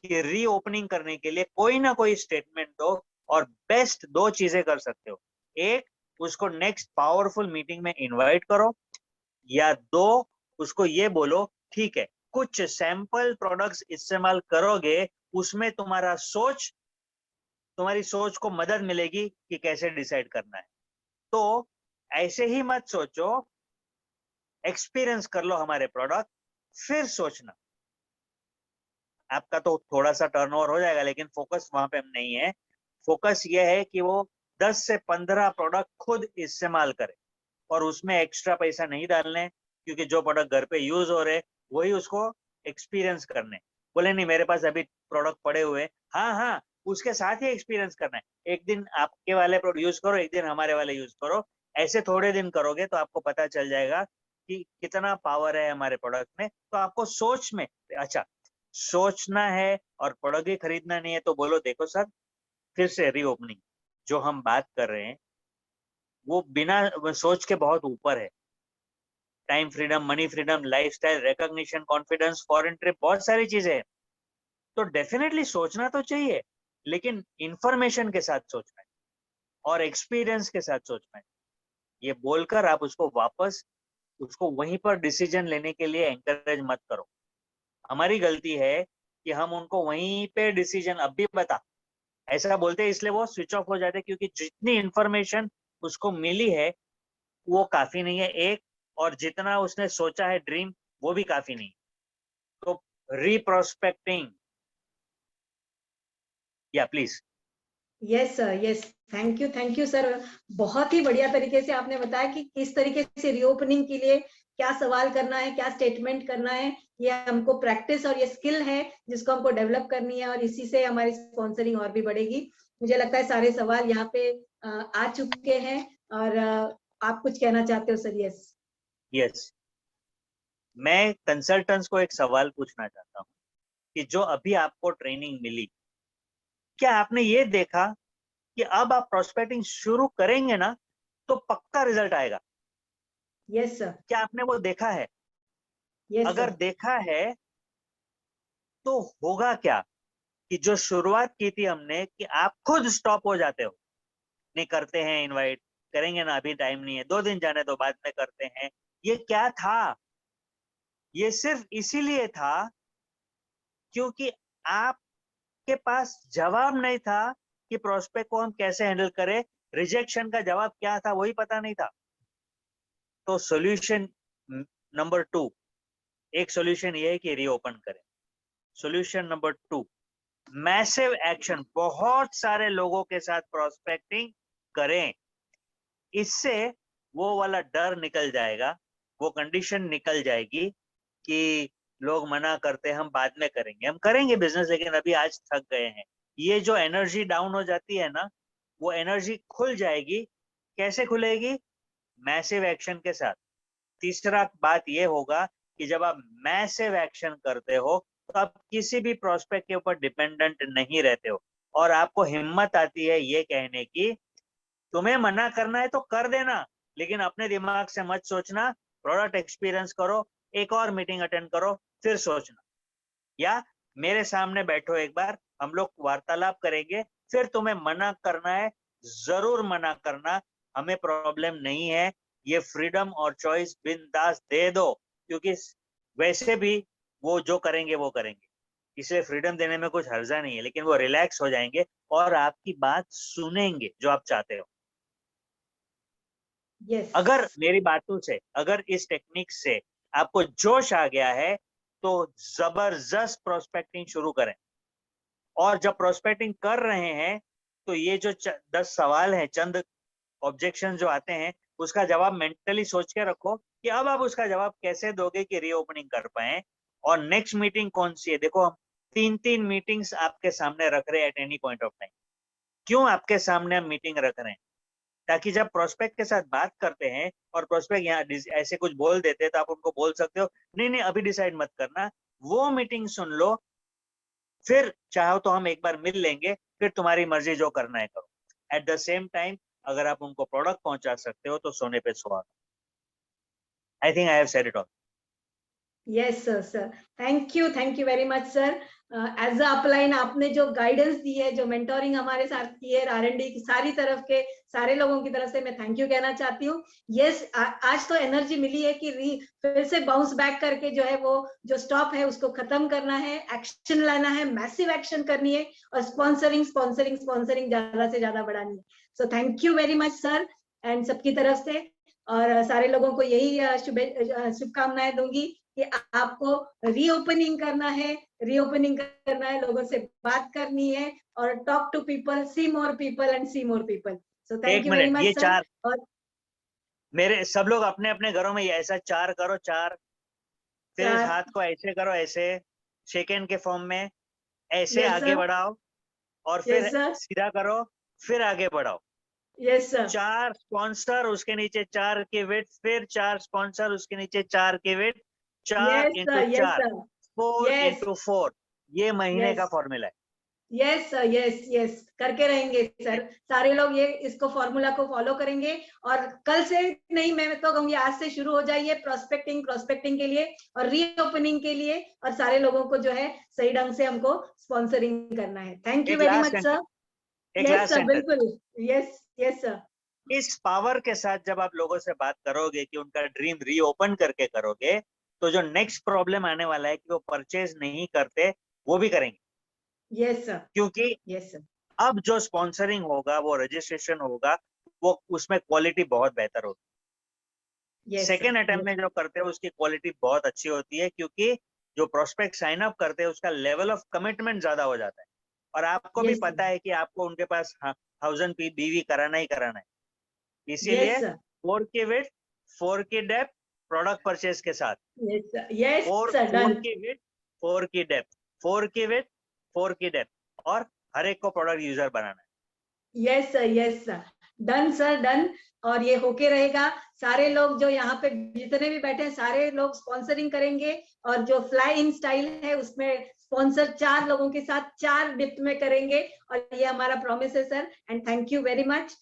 कि रीओपनिंग करने के लिए कोई ना कोई स्टेटमेंट दो, और बेस्ट दो चीजें कर सकते हो। एक, उसको नेक्स्ट पावरफुल मीटिंग में इनवाइट करो, या दो, उसको ये बोलो ठीक है, कुछ सैंपल प्रोडक्ट्स इस्तेमाल करोगे, उसमें तुम्हारी सोच को मदद मिलेगी कि कैसे डिसाइड करना है। तो ऐसे ही मत सोचो, एक्सपीरियंस कर लो हमारे प्रोडक्ट, फिर सोचना। आपका तो थोड़ा सा टर्नओवर हो जाएगा, लेकिन फोकस वहां पे हम नहीं है। फोकस ये है कि वो 10 से 15 प्रोडक्ट खुद इस्तेमाल करे और उसमें एक्स्ट्रा पैसा नहीं डालने, क्योंकि जो प्रोडक्ट घर पे यूज हो रहे वही उसको एक्सपीरियंस करने। बोले नहीं मेरे पास अभी प्रोडक्ट पड़े हुए, हाँ हाँ, उसके साथ ही एक्सपीरियंस करना है। एक दिन आपके वाले प्रोडक्ट यूज करो, एक दिन हमारे वाले यूज करो, ऐसे थोड़े दिन करोगे तो आपको पता चल जाएगा कि कितना पावर है हमारे प्रोडक्ट में। तो आपको सोच में, अच्छा सोचना है और प्रोडक्ट ही खरीदना नहीं है, तो बोलो देखो सर, फिर से रीओपनिंग जो हम बात कर रहे हैं वो बिना सोच के बहुत ऊपर है। Time freedom, money freedom, lifestyle, recognition, confidence, foreign trip, बहुत सारी चीजें हैं। तो डेफिनेटली सोचना तो चाहिए, लेकिन इंफॉर्मेशन के साथ सोचना है और एक्सपीरियंस के साथ सोचना है। ये बोलकर आप उसको वहीं पर डिसीजन लेने के लिए एंकरेज मत करो। हमारी गलती है कि हम उनको वहीं पे डिसीजन अब भी बता, ऐसा बोलते हैं, इसलिए वो स्विच ऑफ हो जाते हैं, क्योंकि जितनी इंफॉर्मेशन उसको मिली है वो काफी नहीं है एक, और जितना उसने सोचा है ड्रीम वो भी काफी नहीं। तो रीप्रोस्पेक्टिंग, या please. Yes sir, yes, thank you sir. बहुत ही बढ़िया तरीके से आपने बताया कि किस तरीके से रीओपनिंग के लिए क्या सवाल करना है, क्या स्टेटमेंट करना है। ये हमको प्रैक्टिस और ये स्किल है जिसको हमको डेवलप करनी है, और इसी से हमारी स्पॉन्सरिंग और भी बढ़ेगी। मुझे लगता है सारे सवाल यहाँ पे आ चुके हैं, और आप कुछ कहना चाहते हो सर? यस यस, मैं कंसल्टेंट्स को एक सवाल पूछना चाहता हूँ कि जो अभी आपको ट्रेनिंग मिली, क्या आपने ये देखा कि अब आप प्रोस्पेक्टिंग शुरू करेंगे ना तो पक्का रिजल्ट आएगा? यस सर, क्या आपने वो देखा है? यस अगर सर, देखा है तो होगा क्या कि जो शुरुआत की थी हमने कि आप खुद स्टॉप हो जाते हो, नहीं करते हैं इनवाइट, करेंगे ना अभी टाइम नहीं है, 2 दिन जाने दो बाद में करते हैं, ये क्या था? ये सिर्फ इसीलिए था क्योंकि आपके पास जवाब नहीं था कि प्रोस्पेक्ट को हम कैसे हैंडल करें, रिजेक्शन का जवाब क्या था वही पता नहीं था। तो सॉल्यूशन नंबर 2, एक सॉल्यूशन ये है कि रीओपन करें। सॉल्यूशन नंबर 2, मैसिव एक्शन, बहुत सारे लोगों के साथ प्रोस्पेक्टिंग करें। इससे वो वाला डर निकल जाएगा, वो कंडीशन निकल जाएगी कि लोग मना करते हैं हम बाद में करेंगे, हम करेंगे बिजनेस लेकिन अभी आज थक गए हैं। ये जो एनर्जी डाउन हो जाती है ना, वो एनर्जी खुल जाएगी। कैसे खुलेगी? मैसिव एक्शन के साथ। तीसरा बात ये होगा कि जब आप मैसिव एक्शन करते हो तो आप किसी भी प्रोस्पेक्ट के ऊपर डिपेंडेंट नहीं रहते हो, और आपको हिम्मत आती है ये कहने की, तुम्हें मना करना है तो कर देना, लेकिन अपने दिमाग से मत सोचना, प्रोडक्ट एक्सपीरियंस करो, एक और मीटिंग अटेंड करो, फिर सोचना। या मेरे सामने बैठो एक बार, हम लोग वार्तालाप करेंगे, फिर तुम्हें मना करना है, जरूर मना करना, हमें प्रॉब्लम नहीं है, ये फ्रीडम और चॉइस बिंदास दे दो, क्योंकि वैसे भी वो जो करेंगे वो करेंगे, इसलिए फ्रीडम देने में कुछ हर्जा नहीं है, लेकिन वो रिलैक्स हो जाएंगे और आपकी बात सुनेंगे जो आप चाहते हो। यस अगर मेरी बातों से, अगर इस टेक्निक से आपको जोश आ गया है तो जबरदस्त प्रोस्पेक्टिंग शुरू करें, और जब प्रोस्पेक्टिंग कर रहे हैं तो ये जो 10 सवाल हैं, चंद ऑब्जेक्शन जो आते हैं, उसका जवाब मेंटली सोच के रखो कि अब आप उसका जवाब कैसे दोगे कि रीओपनिंग कर पाए। और नेक्स्ट मीटिंग कौन सी है, देखो हम 3-3 मीटिंग्स आपके सामने रख रहे हैं at any point of time. क्यों आपके सामने हम मीटिंग रख रहे हैं? ताकि जब प्रोस्पेक्ट के साथ बात करते हैं और प्रोस्पेक्ट यहाँ ऐसे कुछ बोल देते हैं तो आप उनको बोल सकते हो नहीं नहीं अभी डिसाइड मत करना, वो मीटिंग सुन लो, फिर चाहो तो हम एक बार मिल लेंगे, फिर तुम्हारी मर्जी जो करना है करो। एट द सेम टाइम अगर आप उनको प्रोडक्ट पहुंचा सकते हो तो सोने पे सुहागा। I think I have said it all. Yes sir, thank you very much sir. As a upline आपने जो गाइडेंस दी है, जो मेंटोरिंग हमारे साथ की है R&D की सारी तरफ के सारे लोगों की तरफ से, मैं थैंक यू कहना चाहती हूँ। यस आज तो एनर्जी मिली है कि फिर से बाउंस बैक करके जो है वो जो स्टॉप है उसको खत्म करना है, एक्शन लाना है, मैसिव एक्शन करनी है और स्पॉन्सरिंग ज्यादा से ज्यादा बढ़ानी है। सो thank you very much sir and सबकी तरफ से, और सारे लोगों को यही शुभकामनाएं दूंगी कि आपको रीओपनिंग करना है, लोगों से बात करनी है और talk to people, see more people and see more people. So thank you very much sir. और मेरे सब लोग अपने अपने घरों में ऐसा 4 करो, 4, फिर इस हाथ को ऐसे करो, ऐसे शेक हैंड के फॉर्म में ऐसे Yes, आगे sir. बढ़ाओ और फिर Yes, sir. सीधा करो, फिर आगे बढ़ाओ। Yes, sir. 4 स्पॉन्सर, उसके नीचे 4 के वेट, फिर 4 स्पॉन्सर, उसके नीचे 4 के weight, 4 Yes, into sir. Yes, 4, sir. 4 Yes. Into 4, ये महीने Yes. का फॉर्मूला है। यस सर, यस करके रहेंगे सर, सारे लोग ये इसको फॉर्मूला को फॉलो करेंगे। और कल से नहीं, मैं तो कहूंगी आज से शुरू हो जाइए प्रोस्पेक्टिंग के लिए और रीओपनिंग के लिए, और सारे लोगों को जो है सही ढंग से हमको स्पॉन्सरिंग करना है। Thank you very much sir. Yes sir, बिल्कुल। Yes sir. इस पावर के साथ जब आप लोगों से बात करोगे कि उनका ड्रीम रीओपन करके करोगे, तो जो नेक्स्ट प्रॉब्लम आने वाला है कि वो परचेज नहीं करते, वो भी करेंगे। Yes sir. क्योंकि यस सर। अब जो स्पॉन्सरिंग होगा, वो रजिस्ट्रेशन होगा, वो उसमें क्वालिटी बहुत बेहतर होगी। सेकेंड अटेम्प्ट में जो करते हैं उसकी क्वालिटी बहुत अच्छी होती है, क्योंकि जो प्रोस्पेक्ट साइन अप करते हैं उसका लेवल ऑफ कमिटमेंट ज्यादा हो जाता है, और आपको भी पता है कि आपको उनके पास 1000 बीवी कराना ही कराना है। इसीलिए 4 की विड्थ, 4 की डेप्थ प्रोडक्ट परचेज के साथ, 4 की विड्थ, 4 की डेप्थ, 4 की विड्थ, 4 की डेप्थ, और हर एक को प्रोडक्ट यूजर बनाना है। Yes sir, done sir, done. और ये होके रहेगा। सारे लोग जो यहाँ पे जितने भी बैठे हैं सारे लोग स्पॉन्सरिंग करेंगे, और जो फ्लाई इन स्टाइल है उसमें स्पॉन्सर 4 लोगों के साथ 4 डिप्थ में करेंगे, और ये हमारा प्रॉमिस है sir. And thank you very much.